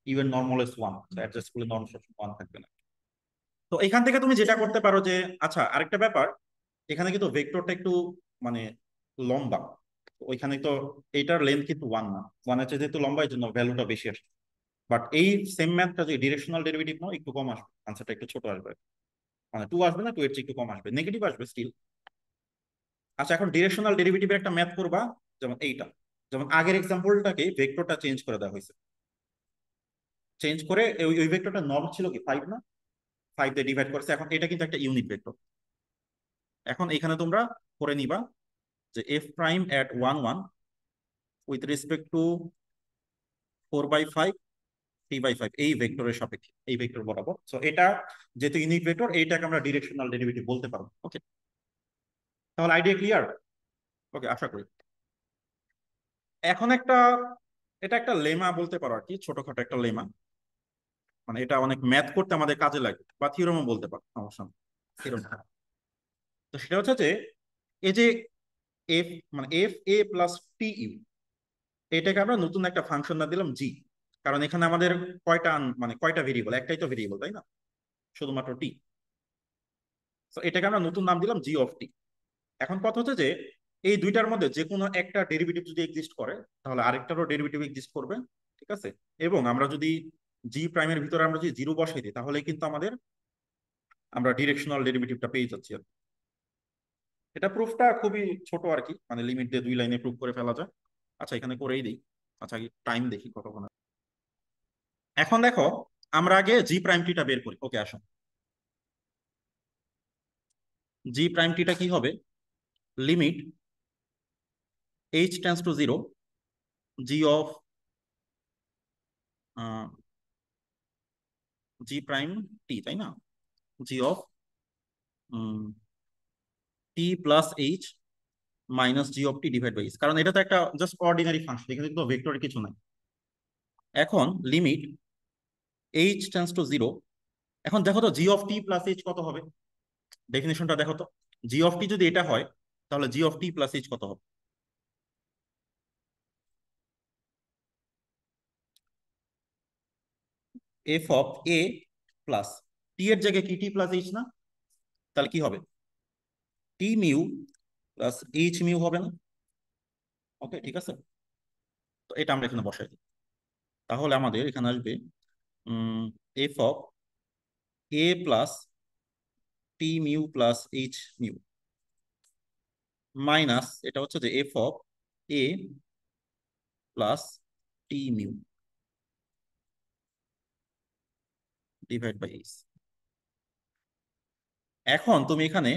even normal S one, adjust করলে নর্মাল ওয়ান থাকবে না। তো এখান থেকে তুমি যেটা করতে পারো যে, আচ্ছা আরেকটা ব্যাপার, এখানে কিন্তু ভেক্টরটা একটু মানে লম্বা। তো ওইখানে তো এইটার লেন্থ কিন্তু ওয়ান না, ওয়ানের চেয়ে যেহেতু লম্বা, এই জন্য ভ্যালুটা বেশি আসে। বাট এই সেম ম্যাথটা যে ডিরেকশনাল ডেরিভেটিভ নাও, একটু কম আসবে, আনসারটা একটু ছোট আসবে। মানে 2 আসবে না, 2 এর চেয়ে একটু কম আসবে, নেগেটিভ আসবে স্টিল। আচ্ছা, এখন ডিরেকশনাল ডেরিভেটিভের একটা ম্যাথ করবা, যেমন এইটা। যেমন আগের এক্সাম্পলটাকে ভেক্টরটা চেঞ্জ করে দেওয়া হয়েছে, চেঞ্জ করে ওই ওই ভেক্টরটা নর্ম ছিল কি 5 না, 5 দিয়ে ডিভাইড করেছে। এখন এটা কিন্তু একটা ইউনিট ভেক্টর। এখন এখানে তোমরা করে নিবা যে F prime at 1 1 with respect two 4/5 3/5 এই ভেক্টরের সাপেক্ষে, এই ভেক্টর বরাবর। সো এটা যেহেতু ইউনিট ভেক্টর, এইটাকে আমরা ডিরেকশনাল ডেরিভেটিভ বলতে পারবো। ওকে, তাহলে আইডিয়া ক্লিয়ার? ওকে, আশা করি। এখন একটা, এটা একটা লেমা বলতে পারো আর কি, ছোটখাটো একটা লেমা। মানে এটা অনেক ম্যাথ করতে আমাদের কাজে লাগে, বা থিওরেমও বলতে পারো, সমস্যা নেই। থিওরেম। তো সেটা হচ্ছে যে, এই যে এফ, মানে এফ এ প্লাস টি ইউ, এটাকে আমরা নতুন একটা ফাংশন না দিলাম জি, কারণ এখানে আমাদের কয়টা মানে কয়টা ভেরিয়েবল, একটাই তো ভেরিয়েবল তাই না, শুধুমাত্র টি। তো এটাকে আমরা নতুন নাম দিলাম জি অফ টি। এখন কথা হচ্ছে যে এই দুইটার মধ্যে যে কোনো একটা ডেরিভেটিভ যদি এক্সিস্ট করে তাহলে আরেকটারও ডেরিভেটিভ এক্সিস্ট করবে, ঠিক আছে। এবং আমরা যদি জি প্রাইমের ভিতরে আমরা যদি জিরো বসাই দিই তাহলে কিন্তু আমরা ডিরেকশনাল ডেরিভেটিভটা পেয়ে যাচ্ছি আর কি। এটা প্রুফটা খুবই ছোট আর কি, মানে লিমিট দিয়ে 2 লাইনে প্রুফ করে ফেলা যায়। আচ্ছা এখানে করেই দিই। আচ্ছা টাইম দেখি কতক্ষণ। এখন দেখো আমরা আগে জি প্রাইম টিটা বের করি। ওকে আসো, জি প্রাইম টিটা কি হবে, limit H tends to zero g of g prime t, তাই না, g of t plus H minus g of t divide by h, কারণ এটা তো একটা জাস্ট অর্ডিনারি ফাংশন, এখানে কিন্তু ভেক্টরের কিছু নাই। এখন limit H tends to zero, এখন দেখো তো জি অফ টি প্লাস এইচ কত হবে, ডেফিনেশনটা দেখো তো। জি অফ টি যদি এটা হয় তাহলে জি অফ টি প্লাস এইচ কত হবে? এফ অফ এ প্লাস টি এর জায়গায় কি টি প্লাস এইচ না, তাহলে কি হবে, টি মিউ প্লাস এইচ মিউ হবে না? ওকে ঠিক আছে, তো এটা আমরা এখানে বসাই দিই। তাহলে আমাদের এখানে আসবে f of A plus t mu plus h mu minus এটা হচ্ছে যে F of A plus t mu divide by H. এখন তুমি এখানে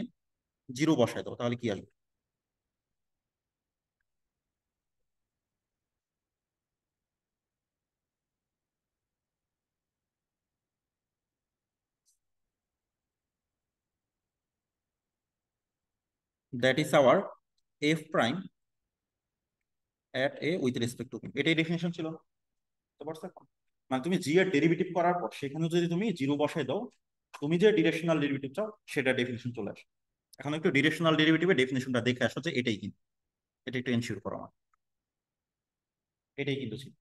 জিরো বসাই দাও তাহলে কি আসবে, that is our f prime at a with respect to b. এটাই ডেফিনেশন ছিল না? বুঝতে পারছো এখন? মানে তুমি জি এর ডেরিভেটিভ করার পর সেখানে যদি তুমি জিরো বসাই দাও, তুমি যে ডিরেকশনাল ডেরিভেটিভ চাও সেটা ডেফিনেশন চলে আসে। এখন একটু ডিরেকশনাল ডেরিভেটিভের ডেফিনেশনটা দেখে আসো যে এটাই কিন্তু, এটা একটু এনশিওর করো আমার, এটাই কিন্তু ছিল।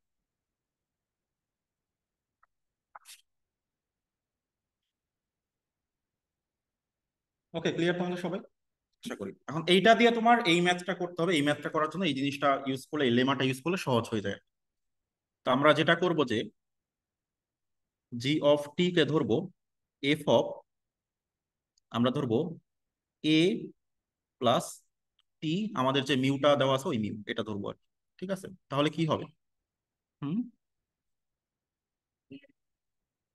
ওকে ক্লিয়ার তাহলে সবাই, আশা করি। এখন এইটা দিয়ে তোমার এই ম্যাথটা করতে হবে, এই ম্যাথটা করার জন্য এই জিনিসটা ইউজ করলে, এই লেমাটা ইউজ করলে সহজ হয়ে যায়। তো আমরা যেটা করব যে জি অফ টি কে ধরবো এফ অফ, আমরা ধরবো এ প্লাস টি, আমাদের যে মিউটা দেওয়া আছে ওই মিউ এটা ধরবো আর কি। ঠিক আছে তাহলে কি হবে,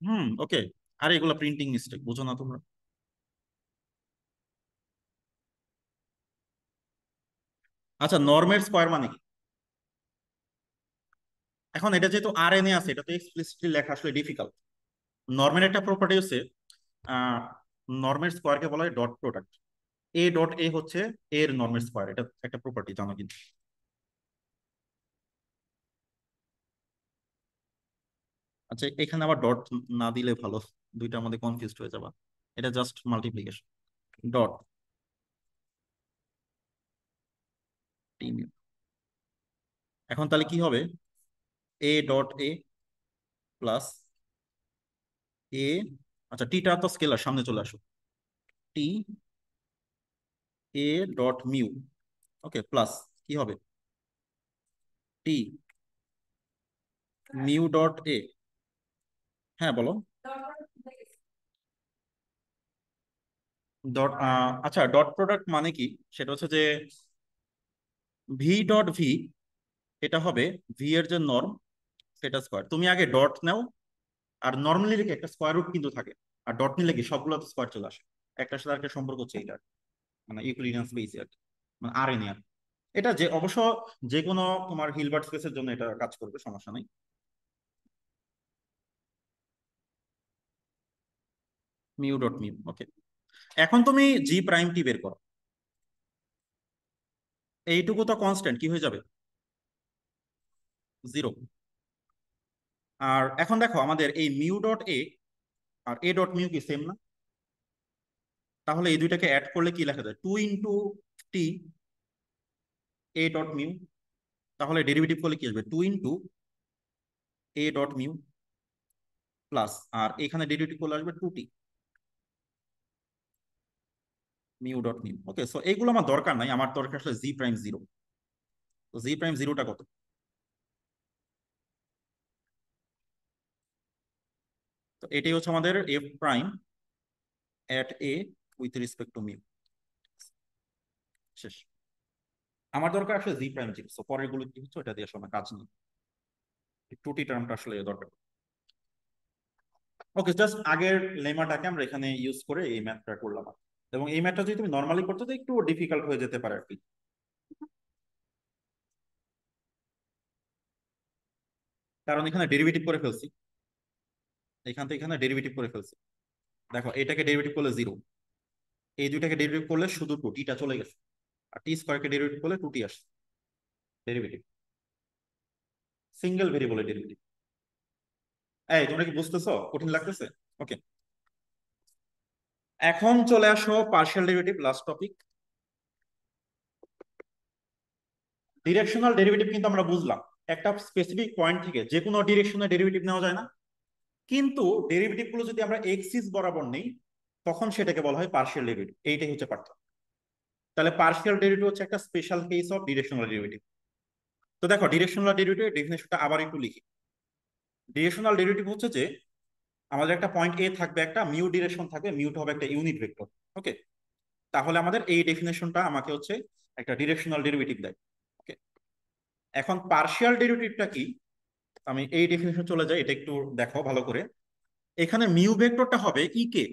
হুম ওকে। আরে এগুলো প্রিন্টিং মিস্টেক, বুঝো না তোমরা। আচ্ছা নর্মের স্কোয়ার মানে কি? এখন এটা যেহেতু আর এন এ আছে এটা তো এক্সপ্লিসিটলি লেখা আসলে ডিফিকাল্ট। নর্মের একটা প্রপার্টি হচ্ছে আহ নর্মের স্কোয়ারকে বলা হয় dot product. A dot A হচ্ছে এর নর্মের স্কোয়ার, এটা একটা প্রপার্টি জানো কিন্তু। আচ্ছা এখানে আবার ডট না দিলে ভালো, দুইটার মধ্যে কনফিউজড হয়ে যাবা। এটা just multiplication, dot T mu. এখন তাহলে কি হবে, এ ডট এ প্লাস এ, আচ্ছা টিটা তো স্কেলার, সামনে চলে আসো, t a dot mu, okay plus কি হবে, টি মিউ ডট এ। হ্যাঁ বলো। ডট আচ্ছা ডট প্রোডাক্ট মানে কি, সেটা হচ্ছে যে ভি ডট ভি, এটা হবে ভি এর যে নর্ম সেটা স্কোয়ার। তুমি আগে ডট নাও, আর নর্মালি লিখে একটা স্কোয়ার রুট কিন্তু থাকে, আর ডট নিলে কি সবগুলো তো স্কোয়ার চলে আসে। একটার সাথে একটা সম্পর্ক হচ্ছে এটা, মানে ইউক্লিডিয়ান স্পেস আর কি, মানে আর এন আর। এটা যে অবশ্য যে কোনো তোমার হিলবার্ট স্পেসের জন্য এটা কাজ করবে, সমস্যা নেই। মিউ ডট মিউ, ওকে। এখন তুমি জি প্রাইম টি বের করো, এইটুকু তো কনস্ট্যান্ট, কি হয়ে যাবে, জিরো। আর এখন দেখো আমাদের এই মিউ ডট এ আর এ ডট মিউ কি সেম না? তাহলে এই দুইটাকে অ্যাড করলে কি লেখা যায়, two into t a dot mu. তাহলে ডেরিভেটিভ করলে কি আসবে 2 into a dot mu plus, আর এখানে ডেরিভেটিভ করলে আসবে 2t mu dot mu. Okay, so এইগুলো আমার দরকার নাই, আমার দরকার আসলে জি প্রাইম জিরো। তো জি প্রাইম জিরোটা কত? তো এটাই হচ্ছে আমাদের F prime at a with respect to mu. শেষ। আমার দরকার আসলে জি প্রাইম জিরো, সো পরের গুলো কি হচ্ছে ওটা দিয়ে আসলে আমার কাজ নেই, টুটি টার্মটা আসলে দরকার। ওকে, জাস্ট আগের লেমাটাকে আমরা এখানে ইউজ করে এই ম্যাথটা করলাম। এবং এই ম্যাথটা যদি তুমি নর্মালি করতে তো একটু ডিফিকাল্ট হয়ে যেতে পারে আর কি, কারণ এখানে ডেরিভেটিভ করে ফেলছি, এখান থেকে এখানে ডেরিভেটিভ করে ফেলছি। দেখো এটাকে ডেরিভেটিভ করলে জিরো, এই দুইটাকে ডেরিভেটিভ করলে শুধু টু, টিটা চলে গেছে, আর টি স্কয়ারকে ডেরিভেটিভ করলে টু টি আসছে। ডেরিভেটিভ সিঙ্গেল ভেরিয়েবলের ডেরিভেটিভ। এই তোমরা কি বুঝতেছো, কঠিন লাগতেছে? ওকে, এখন চলে আসো partial derivative, last topic. Directional derivative কিন্তু আমরা বুঝলাম, একটা স্পেসিফিক পয়েন্ট থেকে যে কোনো ডিরেকশনে ডেরিভেটিভ নেওয়া যায় না, কিন্তু ডেরিভেটিভ গুলো যদি আমরা এক্সিস বরাবর নেই তখন সেটাকে বলা হয় পার্শিয়াল ডেরিভেটিভ। এইটাই হচ্ছে পার্থক্য। তাহলে পার্শিয়াল ডেরিভেটিভ হচ্ছে একটা special case of directional derivative. তো দেখো ডিরেকশনাল ডেরিভেটিভ ডেফিনেশনটা আবার একটু লিখি। ডিরেকশনাল ডেরিভেটিভ হচ্ছে যে আমাদের একটা পয়েন্ট এ থাকবে, একটা মিউ ডিরেকশন থাকবে, মিউটা হবে একটা ইউনিট ভেক্টর। ওকে, তাহলে আমাদের এই ডেফিনেশনটা আমাকে হচ্ছে একটা ডিরেকশনাল ডেরিভেটিভ দেয়। ওকে, এখন পার্শিয়াল ডেরিভেটিভটা কি, আমি এই ডেফিনেশন চলে যাই, এটা একটু দেখো ভালো করে। এখানে মিউ ভেক্টরটা হবে ই কে।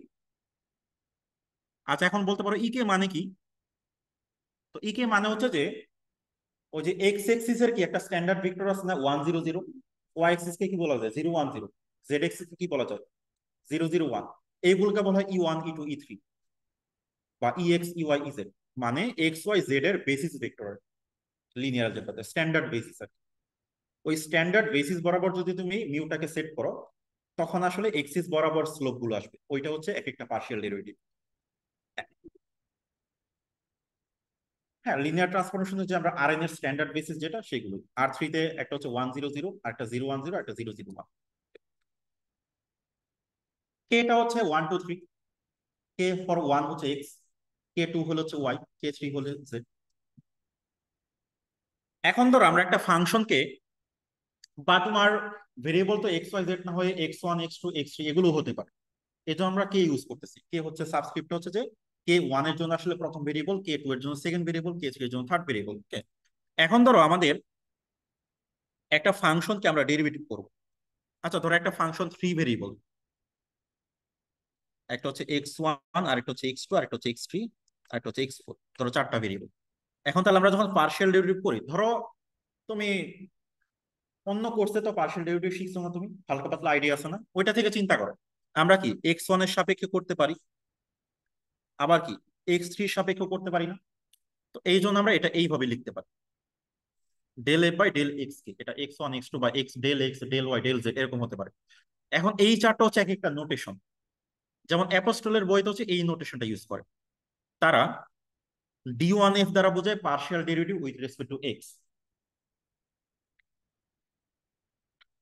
আচ্ছা, এখন বলতে পারো ই কে মানে কি? তো ই কে মানে হচ্ছে যে ওই যে এক্স এক্সিস এর কি একটা স্ট্যান্ডার্ড ভেক্টর আছে না 1 0 0, ওয়াই এক্সিস কে কি বলা যায় 0 1 0, জেড এক্সিস কে কি বলা যায় 0 0 1, এইগুলোকে বলা হয় e one e two e three বা e x e y e z, মানে এক্স ওয়াই জেড এর বেসিস ভেক্টর, লিনিয়ার যেটাতে স্ট্যান্ডার্ড বেসিস আর কি। ওই স্ট্যান্ডার্ড বেসিস বরাবর যদি তুমি মিউটাকে সেট করো তখন আসলে এক্সিস বরাবর স্লোপ গুলো আসবে, ওইটা হচ্ছে এক একটা পার্শিয়াল ডেরিভেটিভ। হ্যাঁ, লিনিয়ার ট্রান্সফরমেশন যে আমরা আর এন এর স্ট্যান্ডার্ড বেসিস যেটা সেগুলো, আর থ্রিতে একটা হচ্ছে 1 0 0, একটা 0 1 0, একটা 0 0 1। কেটা হচ্ছে 1 2 3, কে ফর ওয়ান হচ্ছে এক্স, কে টু হলো হচ্ছে ওয়াই, কে থ্রি হলো জেড। এখন ধরো আমরা একটা ফাংশনকে, বা তোমার ভেরিয়েবল তো এক্স ওয়াই জেড না হয়ে x one x two x three এগুলো হতে পারে, এই জন্য আমরা কে ইউজ করতেছি। কে হচ্ছে সাবস্ক্রিপ্ট হচ্ছে যে কে ওয়ান এর জন্য আসলে প্রথম ভেরিয়েবল, কে টু এর জন্য সেকেন্ড ভেরিয়েবল, কে থ্রি এর জন্য থার্ড ভেরিয়েবল। এখন ধরো আমাদের একটা ফাংশনকে আমরা ডেরিভেটিভ করব। আচ্ছা, ধরো একটা ফাংশন থ্রি ভেরিয়েবল, একটা হচ্ছে এক্স ওয়ান, আরেকটা হচ্ছে এক্স টু, আরেকটা হচ্ছে এক্স থ্রি, আরেকটা হচ্ছে এক্স ফোর, ধরো চারটা ভেরিয়েবল। এখন তাহলে আমরা যখন পার্শিয়াল ডেরিভেটিভ করি, ধরো তুমি অন্য কোর্সে তো পার্শিয়াল ডেরিভেটিভ শিখছো না, তুমি হালকা পাতলা আইডিয়া আছে না, ওইটা থেকে চিন্তা করো। আমরা কি এক্স ওয়ান এর সাপেক্ষে করতে পারি, আবার কি এক্স থ্রির সাপেক্ষে করতে পারি না? তো এই জন্য আমরা এটা এইভাবে লিখতে পারি, del f by del x কে, এটা এক্স ওয়ান এক্স টু বা x del x del y del z এরকম হতে পারে। এখন এই চারটা হচ্ছে এক একটা নোটেশন, যেমন অ্যাপোস্টলের বইতে হচ্ছে এই নোটেশনটা ইউজ করে। তারা ডি ওয়ান এফ দ্বারা বোঝায় partial derivative with respect to x,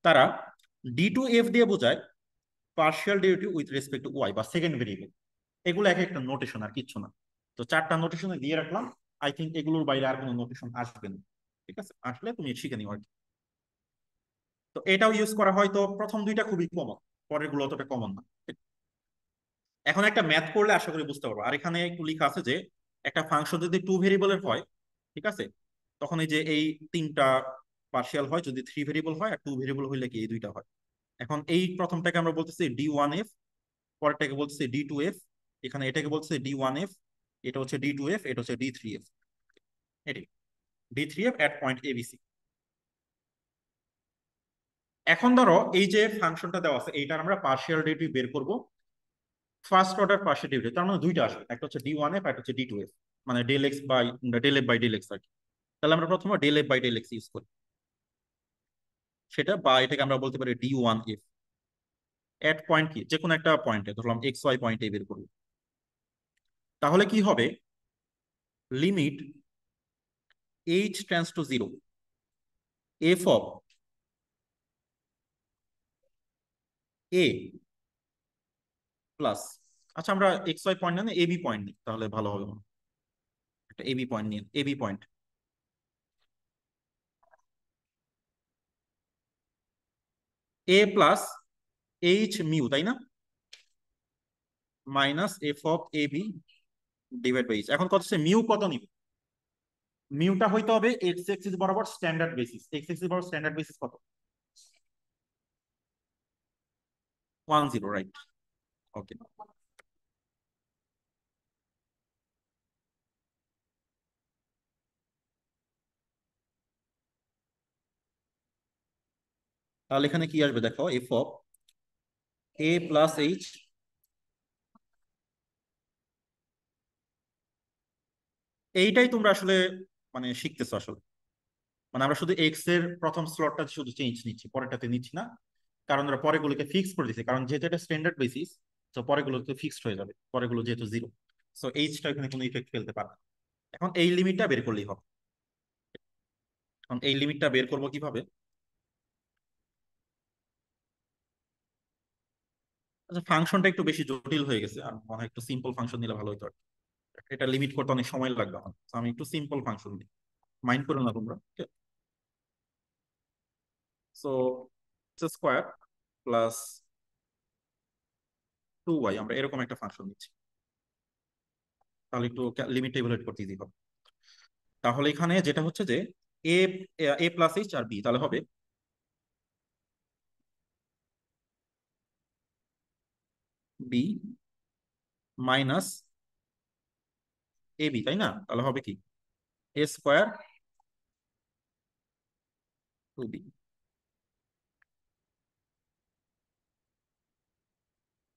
তারা ডি টু এফ দিয়ে বোঝায় partial derivative with respect to y বা সেকেন্ড ভেরিয়েবল। এগুলো এক একটা নোটেশন আর কিচ্ছু না। তো চারটা নোটেশনে দিয়ে রাখলাম, আই থিঙ্ক এগুলোর বাইরে আর কোনো নোটেশন আসবে না। ঠিক আছে, আসলে তুমি শিখে নিও আর কি। তো এটাও ইউজ করা হয়, তো প্রথম দুইটা খুবই কমন, পরের গুলো অতটা কমন না। এখন একটা ম্যাথ করলে আশা করি বুঝতে পারবো। আর এখানে একটু লেখা আছে যে একটা ফাংশন যদি টু ভেরিয়েবলের হয়, ঠিক আছে, তখন এই যে এই তিনটা পার্শিয়াল হয়, যদি থ্রি ভেরিয়েবল হয়, আর টু ভেরিয়েবল হইলে কি এই দুইটা হয়। এখন এই প্রথমটাকে আমরা বলতেছি ডি ওয়ান এফ, পরেরটাকে বলতেছি ডি টু এফ, এখানে এটাকে বলতেছে ডি ওয়ান এফ, এটা হচ্ছে ডি টু এফ, এটা হচ্ছে ডি থ্রি এফ। এটি D three F at point ABC. এখন ধরো এই যে ফাংশনটা দেওয়া আছে এইটার আমরা পার্শিয়াল ডেরিভেটিভ বের করব। ফার্স্ট অর্ডার পার্শিয়াল ডেরিভেটিভ তার মানে দুইটা আসবে, একটা হচ্ছে ডি ওয়ান এফ, একটা হচ্ছে ডি টু এফ, মানে del x by del f by del x আর কি। তাহলে আমরা প্রথমে del f by del x use করি সেটা, বা এটাকে আমরা বলতে পারি d one f at point কি, যে কোনো একটা পয়েন্টে ধরলাম এক্স ওয়াই পয়েন্টে বের করবো। তাহলে কি হবে, limit H tends to zero, F of A plus, আচ্ছা আমরা এক্স ওয়াই পয়েন্ট না এবি পয়েন্ট নিই তাহলে ভালো হবে। একটা এবি পয়েন্ট নিন, a b point a plus h mu, তাই না? Minus F of A b divide by H. এখন কত হচ্ছে মিউ, কত নিব? মিউটা হইতে হবে এক্স এক্সিস বরাবর স্ট্যান্ডার্ড বেসিস। এক্স এক্সিস বরাবর স্ট্যান্ডার্ড বেসিস কত? 10, রাইট। ওকে, তাহলে এখানে কি আসবে দেখো, F of A plus H, এইটাই তোমরা আসলে মানে শিখতেছো আসলে। মানে আমরা শুধু এক্স এর প্রথম স্লটটা শুধু চেঞ্জ নিচ্ছি, পরেরটাতে নিচ্ছি না, কারণ ওরা পরেগুলোকে ফিক্স করে দিচ্ছে, কারণ যেহেতু এটা স্ট্যান্ডার্ড বেসিস, তো পরেগুলোকে ফিক্সড হয়ে যাবে, পরেগুলো যেহেতু জিরো। সো এইচটা এখানে কোনো ইফেক্ট ফেলতে পারে না। এখন এই লিমিটটা বের করলেই হবে। এখন এই লিমিটটা বের করবো কিভাবে? আচ্ছা ফাংশনটা একটু বেশি জটিল হয়ে গেছে, আর মনে হয় একটু সিম্পল ফাংশন নিলে ভালো হতো আর কি। এটা লিমিট করতে অনেক সময় লাগবে আমার, তো আমি একটু সিম্পল ফাংশন দিই, মাইন্ড করো না তোমরা। সো স্কোয়ার প্লাস 2y, আমরা এরকম একটা ফাংশন নিচ্ছি, তাহলে একটু লিমিটটা ইভালুয়েট করতে ইজি হবে। তাহলে এখানে যেটা হচ্ছে যে এ এ প্লাস এইচ আর বি, তাহলে হবে বি মাইনাস এ বি, তাই না? তাহলে হবে কি এ স্কোয়ার টু বি।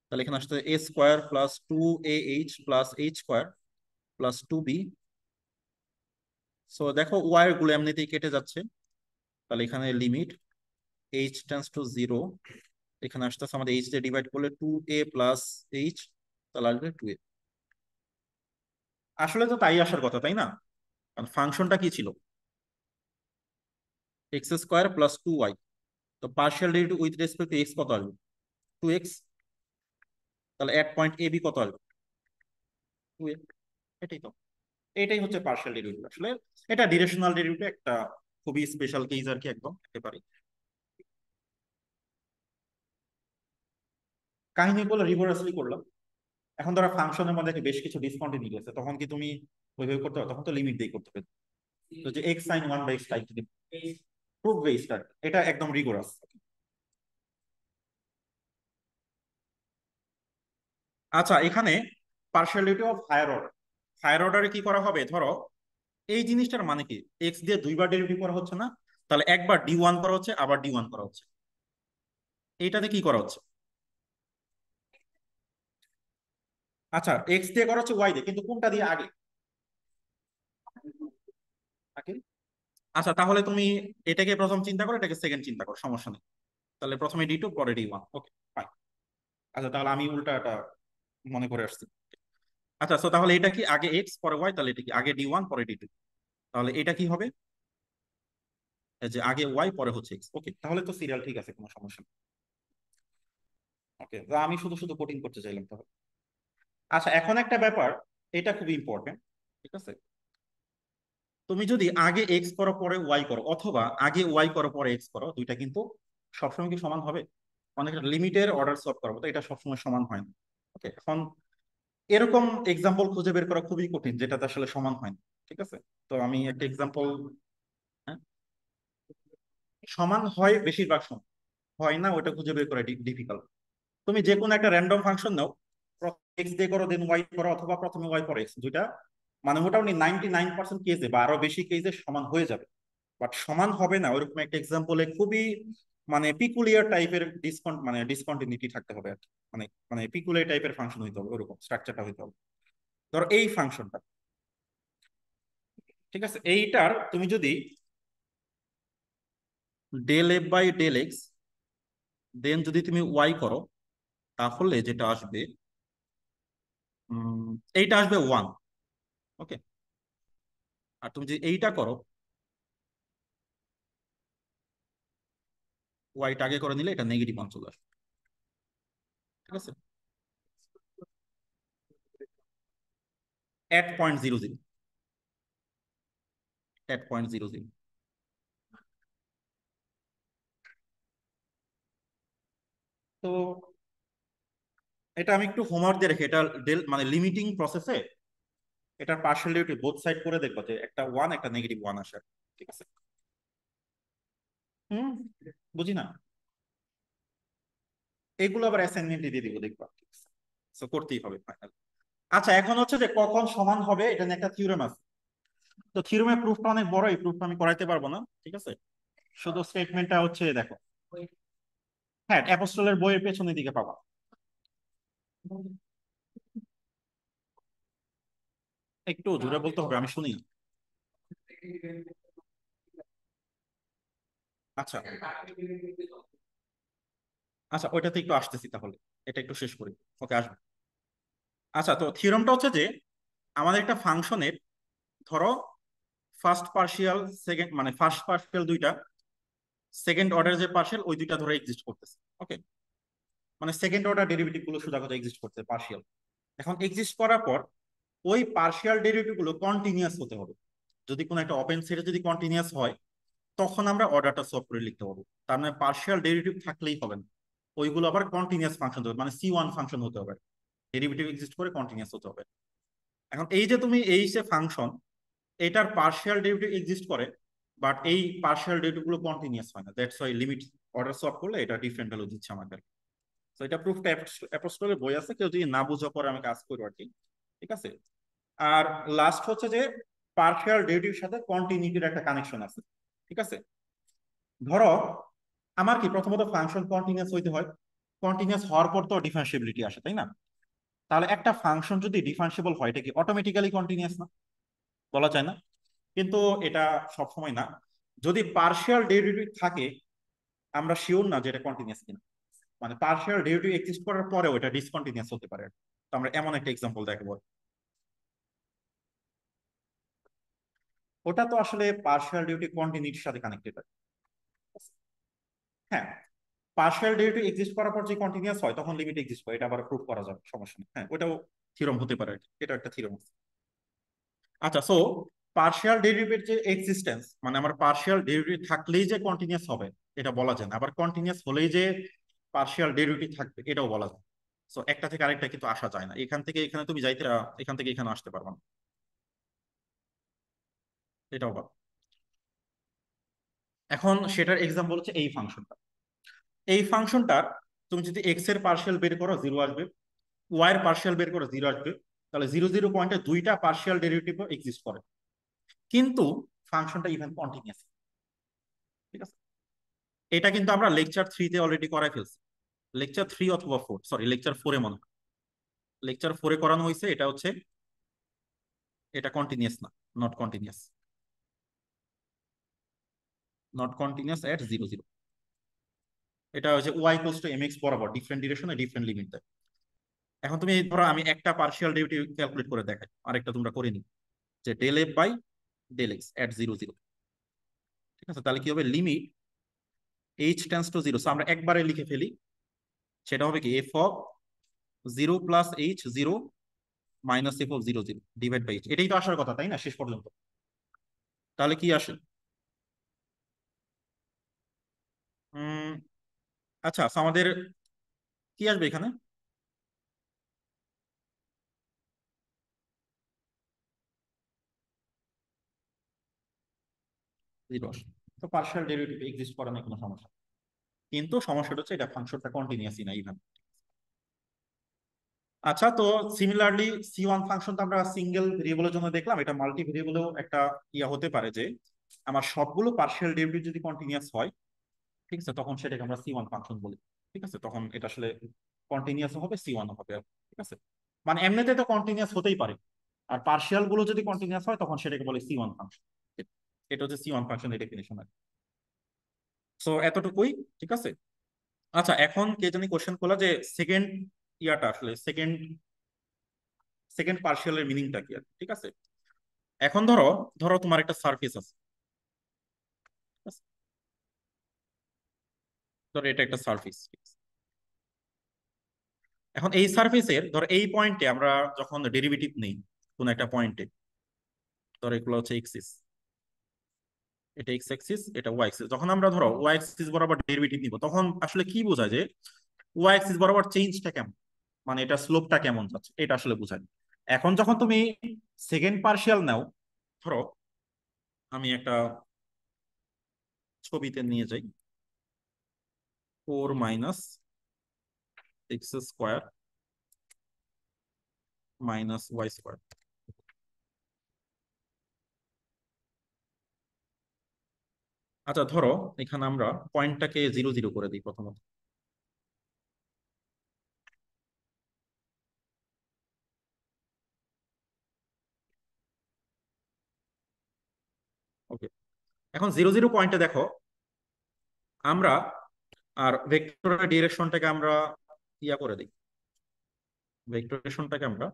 তাহলে এখানে আসতে a square plus two a h plus h square plus two b. So দেখো ওয়ার গুলো এমনিতেই কেটে যাচ্ছে, তাহলে এখানে limit H tends to zero, এখানে আসতেছে আমাদের এইচ দিয়ে ডিভাইড করলে টু এ প্লাস এইচ, তাহলে আসবে টু এ। আসলে তো তাই আসার কথা, তাই না? কারণ ফাংশনটা কি ছিল, x square plus two y, তো partial derivative with respect to x কত আসবে? Two x. তাহলে এক পয়েন্ট এ বি কত আসবে? Two a. এটাই তো, এটাই হচ্ছে পার্শিয়াল ডেরিভেটিভ আসলে। এটা ডিরেকশনাল ডেরিভেটিভ, একটা খুবই স্পেশাল কেস আর কি, একদম একেবারে। কাহিনী বলে রিভার্সলি করলাম। এখন ধরো ফাংশনের মধ্যে বেশ কিছু ডিসকন্টিনিউটি আছে, তখন কি তুমি ওইভাবে করতে হবে? তখন তো লিমিট দিয়ে করতে হবে। তো যে x sine one by x type proof based, এটা একদম রিগোরাস। আচ্ছা এখানে partiality of higher order, higher অর্ডারে কি করা হবে? ধরো এই জিনিসটার মানে কি, এক্স দিয়ে দুইবার ডেরিভেটিভ করা হচ্ছে না, তাহলে একবার ডি ওয়ান করা হচ্ছে, আবার ডি ওয়ান করা হচ্ছে। এইটাতে কি করা হচ্ছে? আচ্ছা এক্স দিয়ে করা হচ্ছে ওয়াই দিয়ে, কিন্তু কোনটা দিয়ে আগে? আগে। আচ্ছা তাহলে তুমি এটাকে প্রথম চিন্তা করো, এটাকে সেকেন্ড চিন্তা করো, সমস্যা নেই। তাহলে প্রথমে ডি টু পরে ডি ওয়ান, ওকে ফাইন। আচ্ছা তাহলে আমি উল্টাটা মনে করে আসছি। আচ্ছা তো তাহলে এটা কি আগে এক্স পরে ওয়াই, তাহলে এটা কি আগে ডি ওয়ান পরে ডি টু, তাহলে এটা কি হবে? এই যে আগে ওয়াই পরে হচ্ছে এক্স, ওকে তাহলে তো সিরিয়াল ঠিক আছে, কোনো সমস্যা নেই। ওকে, আমি শুধু শুধু কোটিং করতে চাইলাম তাহলে। আচ্ছা এখন একটা ব্যাপার, এটা খুবই ইম্পর্টেন্ট, ঠিক আছে? তুমি যদি আগে এক্স করো পরে ওয়াই করো, অথবা আগে ওয়াই করো পরে এক্স করো, দুইটা কিন্তু সবসময় কি সমান হবে? অনেক লিমিটের অর্ডার সলভ করবো, তো এটা সবসময় সমান হয় না। ওকে, এখন এরকম এক্সাম্পল খুঁজে বের করা খুবই কঠিন যেটাতে আসলে সমান হয় না, ঠিক আছে? তো আমি একটা এক্সাম্পল, সমান হয় বেশিরভাগ সময়, হয় না ওটা খুঁজে বের করা ডিফিকাল্ট। তুমি যে কোনো একটা র্যান্ডম ফাংশন নাও, এক্স দিয়ে করো দেন ওয়াই করো, অথবা প্রথমে ওয়াই পরে এক্স, দুইটা মানে মোটামুটি 99% কেসে বা আরো বেশি কেসে সমান হয়ে যাবে। বাট সমান হবে না ওইরকম একটা এক্সাম্পলে খুবই মানে পিকুলিয়ার টাইপের মানে ডিসকন্টিনিউটি থাকতে হবে আর কি। মানে মানে পিকুলিয়ার টাইপের ফাংশন হইতে হবে, ওরকম স্ট্রাকচারটা হইতে হবে। ধরো এই ফাংশনটা, ঠিক আছে, এইটার তুমি যদি del f by del x then যদি তুমি ওয়াই করো, তাহলে যেটা আসবে এইটা আসবে ওয়ান। ওকে, আর তুমি যদি এইটা করো, ওয়াইটা আগে করে নিলে এটা নেগেটিভ মান চলে আসবে। ঠিক আছে, এট 0.00, এট 0.00। তো এটা আমি একটু হোমওয়ার্ক দিয়ে রেখে এটা মানে লিমিটিং প্রসেসে এটার পার্শিয়াল ডেরিভেটিভ বোথ সাইড করে দেখবো যে একটা ওয়ান একটা নেগেটিভ ওয়ান আসে। ঠিক আছে। হুম, বুঝি না, এগুলো আবার অ্যাসাইনমেন্টে দিয়ে দিব দেখবা। তো করতেই হবে ফাইনাল। আচ্ছা, এখন হচ্ছে যে কখন সমান হবে এটা নিয়ে একটা থিওরেম আছে। তো থিওরেমের প্রুফটা অনেক বড়, এই প্রুফটা আমি করাইতে পারবো না। ঠিক আছে, শুধু স্টেটমেন্টটা হচ্ছে দেখো। হ্যাঁ, অ্যাপোস্টলের বইয়ের পেছনের দিকে পাবা। একটু জোরে বলতে হবে, আমি শুনি না। আচ্ছা আচ্ছা, ওইটাতে একটু আসতেছি তাহলে, এটা একটু শেষ করি। ওকে, আসবে। আচ্ছা, তো থিওরেমটা হচ্ছে যে আমাদের একটা ফাংশনের, ধরো ফার্স্ট পার্শিয়াল সেকেন্ড, মানে ফার্স্ট পার্শিয়াল দুইটা, সেকেন্ড অর্ডার যে পার্শিয়াল ওই দুইটা ধরো এক্সিস্ট করতেছে। ওকে, মানে সেকেন্ড অর্ডার ডেরিভেটিভ গুলো শুধু এক্সিস্ট করতে পার্শিয়াল। এখন এক্সিস্ট করার পর ওই পার্শিয়াল ডেরিভেটিভ গুলো কন্টিনিউয়াস হতে হবে। যদি কোনো একটা ওপেন সেটে যদি কন্টিনিউয়াস হয় তখন আমরা অর্ডারটা সলভ করে লিখতে পারবো। তার মানে পার্শিয়াল ডেরিভেটিভ থাকলেই হবে না, ওইগুলো আবার কন্টিনিউয়াস ফাংশন হতে হবে, মানে C1 ফাংশন হতে হবে, ডেরিভেটিভ এক্সিস্ট করে কন্টিনিউয়াস হতে হবে। এখন এই যে তুমি এই যে ফাংশন, এটার পার্শিয়াল ডেরিভেটিভ এক্সিস্ট করে, বাট এই পার্শিয়াল ডেরিভেটিভ গুলো কন্টিনিউয়াস হয় না, that's why limit order solve করলে এটা ডিফারেন্ট ভ্যালু দিচ্ছে আমাদের। তো এটা প্রুফটা অ্যাপোস্টলের বই আছে, কেউ যদি না বুঝা পরে আমি কাজ করবো আর কি। ঠিক আছে। আর লাস্ট হচ্ছে যে পার্শিয়াল ডেরিভেটিভের সাথে কন্টিনিউটির একটা কানেকশন আছে। ঠিক আছে, ধরো আমার কি প্রথমত ফাংশন কন্টিনিউয়াস হইতে হয়, কন্টিনিউয়াস হওয়ার পর তো ডিফারেন্সিবিলিটি আসে, তাই না? তাহলে একটা ফাংশন যদি ডিফারেন্সিবল হয় এটা কি অটোমেটিক্যালি কন্টিনিউয়াস না? বলা যায় না, কিন্তু এটা সবসময় না। যদি পার্শিয়াল ডেরিভেটিভ থাকে আমরা শিওর না যে এটা কন্টিনিউয়াস কিনা, মানে পার্শিয়াল ডেরিভেটিভ এক্সিস্ট করার পরেও এটা ডিসকন্টিনিউয়াস হতে পারে। তো আমরা এমন একটা এক্সাম্পল দেখাবো। ওটা তো আসলে পার্শিয়াল ডেরিভেটিভ কন্টিনিউটির সাথে কানেক্টেড। হ্যাঁ, পার্শিয়াল ডেরিভেটিভ এক্সিস্ট করার পর যে কন্টিনিউয়াস হয় তখন লিমিট এক্সিস্ট করে, এটা আবার প্রুভ করা যাবে, সমস্যা নেই। হ্যাঁ, ওটাও থিওরাম হতে পারে আর কি, এটা একটা থিওরাম। আচ্ছা, সো পার্শিয়াল ডেরিভেটিভ যে এক্সিস্টেন্স, মানে আমার পার্শিয়াল ডেরিভেটিভ থাকলেই যে কন্টিনিউয়াস হবে এটা বলা যায় না, আবার কন্টিনিউয়াস হলেই যে পার্শিয়াল ডেরিভেটিভ থাকবে এটাও বলা যায়। সো একটা থেকে আরেকটা কিন্তু আসা যায় না, এখান থেকে এখানে তুমি যাইতে এখান থেকে এখানে আসতে পারবে না, এটাও বলা। এখন সেটার এক্সাম্পল হচ্ছে এই ফাংশনটা। এই ফাংশনটার তুমি যদি এক্স এর পার্শিয়াল বের করো জিরো আসবে, ওয়াই এর পার্শিয়াল বের করো জিরো আসবে, তাহলে জিরো জিরো পয়েন্টে দুইটা পার্শিয়াল ডেরিভেটিভ এক্সিস্ট করে, কিন্তু ফাংশনটা ইভেন কন্টিনিউয়াস। ঠিক আছে, এটা কিন্তু আমরা লেকচার 3-তে অলরেডি করাই ফেলছি। লেকচার 3 অথবা 4, সরি লেকচার 4-এ মনে হয়, লেকচার 4-এ করানো হয়েছে। এটা হচ্ছে, এটা কন্টিনিউয়াস না, not continuous, not continuous at zero zero. এটা হচ্ছে y equals to m x বরাবর ডিফারেন্ট ডিরেকশনে ডিফারেন্ট লিমিট দেয়। এখন তুমি ধরো আমি একটা পার্শিয়াল ডেরিভেটিভ ক্যালকুলেট করে দেখাই, আরেকটা তোমরা করে নি, যে del f by del x at zero zero. ঠিক আছে, তাহলে কি হবে, limit H tends to zero, আমরা একবারে লিখে ফেলি, সেটা হবে কি f of zero plus h zero minus F of zero zero divide by h. এটাই তো আসার কথা তাই না শেষ পর্যন্ত? তাহলে কি আসে? উম আচ্ছা, so আমাদের কি আসবে এখানে? জিরো আসবে। তো পার্শিয়াল ডেরিভেটিভ এক্সিস্ট করে না কোনো সমস্যা, কিন্তু সমস্যাটা হচ্ছে এটা ফাংশনটা কন্টিনিউয়াসই না ইভেন। আচ্ছা, তো সিমিলারলি C1 ফাংশন তো আমরা সিঙ্গেল ভেরিয়েবলের জন্য দেখলাম, এটা মাল্টি ভেরিয়েবলেও একটা ইয়া হতে পারে যে আমার সবগুলো পার্শিয়াল ডেরিভেটিভ যদি কন্টিনিউয়াস হয়, ঠিক আছে, তখন সেটাকে আমরা C1 ফাংশন বলি। ঠিক আছে, তখন এটা আসলে কন্টিনিউয়াস হবে, C1 হবে। ঠিক আছে, মানে এমনিতে তো কন্টিনিউয়াস হতেই পারে, আর পার্শিয়াল গুলো যদি কন্টিনিউয়াস হয় তখন সেটাকে বলে C1 ফাংশন। এটা হচ্ছে C1 ফাংশনের ডেফিনেশন। সো এতটুকুই। ঠিক আছে। আচ্ছা, এখন কে জানি কোশ্চেন করলো যে সেকেন্ড ইয়াটা আসলে সেকেন্ড সেকেন্ড পার্শিয়ালের মিনিংটা কি আর, ঠিক আছে। এখন ধরো, ধরো তোমার একটা সারফেস আছে, ঠিক আছে? ধর এটা একটা সারফেস। এখন এই সারফেসের ধর এই পয়েন্টে আমরা যখন ডেরিভেটিভ নেই কোন একটা পয়েন্টে, ধর এগুলো হচ্ছে এক্সিস, এটা এক্স অ্যাক্সিস, এটা ওয়াই অ্যাক্সিস, যখন আমরা ধরো ওয়াই অ্যাক্সিস বরাবর ডেরিভেটিভ নিব তখন আসলে কি বোঝায় যে ওয়াই অ্যাক্সিস বরাবর চেঞ্জটা কেমন, মানে এটা স্লোপটা কেমন যাচ্ছে এটা আসলে বোঝায়। এখন যখন তুমি সেকেন্ড পার্শিয়াল নাও, ধরো আমি একটা ছবিতে নিয়ে যাই, 4 - x² - y²। আচ্ছা ধরো এখানে আমরা পয়েন্টটাকে 0 0 করে দিই প্রথমত। ওকে, এখন 0 0 পয়েন্টে দেখো আমরা আর ভেক্টরের ডিরেকশনটাকে আমরা ইয়া করে দিই, ভেক্টরেশনটাকে আমরা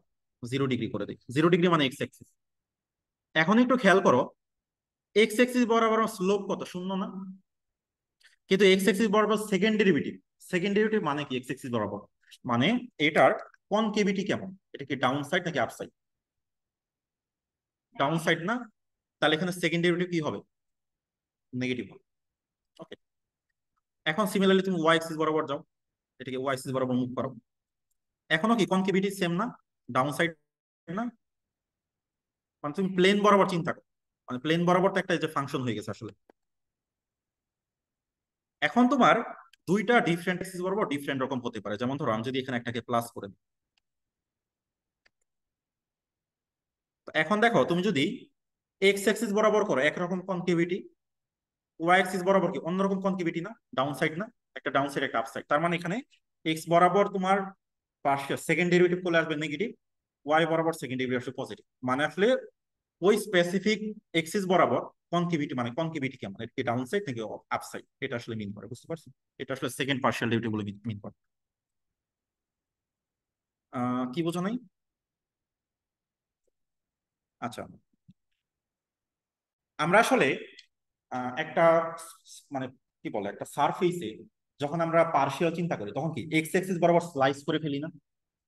0 ডিগ্রি করে দিই। 0 ডিগ্রি মানে এক্স অ্যাক্সিস। এখন একটু খেয়াল করো, এক্স অ্যাক্সিস বরাবর স্লোপ কত, শূন্য না? কিন্তু এক্স অ্যাক্সিস বরাবর সেকেন্ড ডেরিভেটিভ, সেকেন্ড ডেরিভেটিভ মানে কি এক্স অ্যাক্সিস বরাবর, মানে এটার কনকেভিটি কেমন, এটা কি ডাউন সাইড নাকি আপ সাইড? ডাউন সাইড না? তাহলে এখানে সেকেন্ড ডেরিভেটিভ কি হবে? নেগেটিভ হবে। ওকে, এখন সিমিলারলি তুমি ওয়াই অ্যাক্সিস বরাবর যাও, এটাকে ওয়াই অ্যাক্সিস বরাবর মুভ করো, এখনো কি কনকেভিটি সেম না, ডাউন সাইড না? মানে তুমি প্লেন বরাবর চিন্তা করো, মানে প্লেন বরাবর তো একটা যে ফাংশন হয়ে গেছে আসলে। এখন তোমার দুইটা ডিফারেন্ট এক্সিস বরাবর ডিফারেন্ট রকম হতে পারে, যেমন ধরো আমি যদি এখানে একটাকে প্লাস করে দিই, তো এখন দেখো তুমি যদি এক্স অ্যাক্সিস বরাবর করো একরকম কনকেভিটি, ওয়াই অ্যাক্সিস বরাবর কি অন্যরকম কনকেভিটি না, ডাউন সাইড না? একটা ডাউন সাইড একটা আপ সাইড, তার মানে এখানে এক্স বরাবর তোমার পার্শিয়াল সেকেন্ড ডেরিভেটিভ করলে আসবে নেগেটিভ, ওয়াই বরাবর সেকেন্ড ডেরিভেটিভ আসবে পজিটিভ। মানে আসলে ওই স্পেসিফিক এক্সিস বরাবর কনকেভিটি, মানে কনকেভিটি কেমন, এটা কি ডাউন সাইড নাকি আপ সাইড, এটা আসলে মিন করে, বুঝতে পারছো? এটা আসলে সেকেন্ড পার্শিয়াল ডেরিভেটিভ বলে মিন করে। কি বোঝো নাই? আচ্ছা, আমরা আসলে একটা মানে কি বলে একটা সারফেসে যখন আমরা পার্শিয়াল চিন্তা করি তখন কি এক্স অ্যাক্সিস বরাবর স্লাইস করে ফেলি না?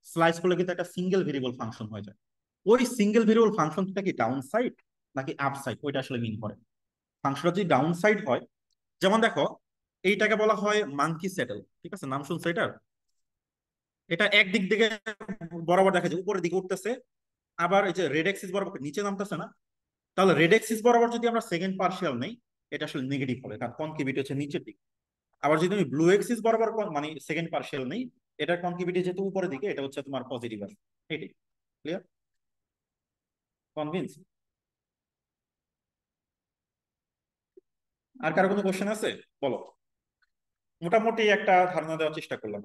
স্লাইস করলে কিন্তু একটা সিঙ্গেল ভেরিয়েবল ফাংশন হয়ে যায়। ওই সিঙ্গেল ভেরিয়েবল ফাংশনটা কি ডাউন সাইড নাকি আপ সাইড, ওইটা আসলে মিন করে। ফাংশনটা যদি ডাউন সাইড হয়, যেমন দেখো এইটাকে বলা হয় মাঙ্কি স্যাডেল, ঠিক আছে, নাম শুনছো এটার? এটা একদিক থেকে বরাবর দেখা যায় উপরের দিকে উঠতেছে, আবার এই যে রেড অ্যাক্সিস বরাবর নিচে নামতেছে না? তাহলে রেড অ্যাক্সিস বরাবর যদি আমরা সেকেন্ড পার্শিয়াল নেই, এটা আসলে নেগেটিভ হবে, কারণ কনকেভিটি হচ্ছে নিচের দিকে। আবার যদি আমি ব্লু অ্যাক্সিস বরাবর মানে সেকেন্ড পার্শিয়াল নেই, এটার কনকেভিটি যেহেতু উপরের দিকে, এটা হচ্ছে তোমার পজিটিভ আসবে। এটাই ক্লিয়ার? কনভিন্স? আর কারো কোনো কোশ্চেন আছে? বলো। মোটামুটি একটা ধারণা দেওয়ার চেষ্টা করলাম।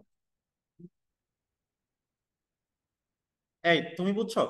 এই তুমি বুঝছো?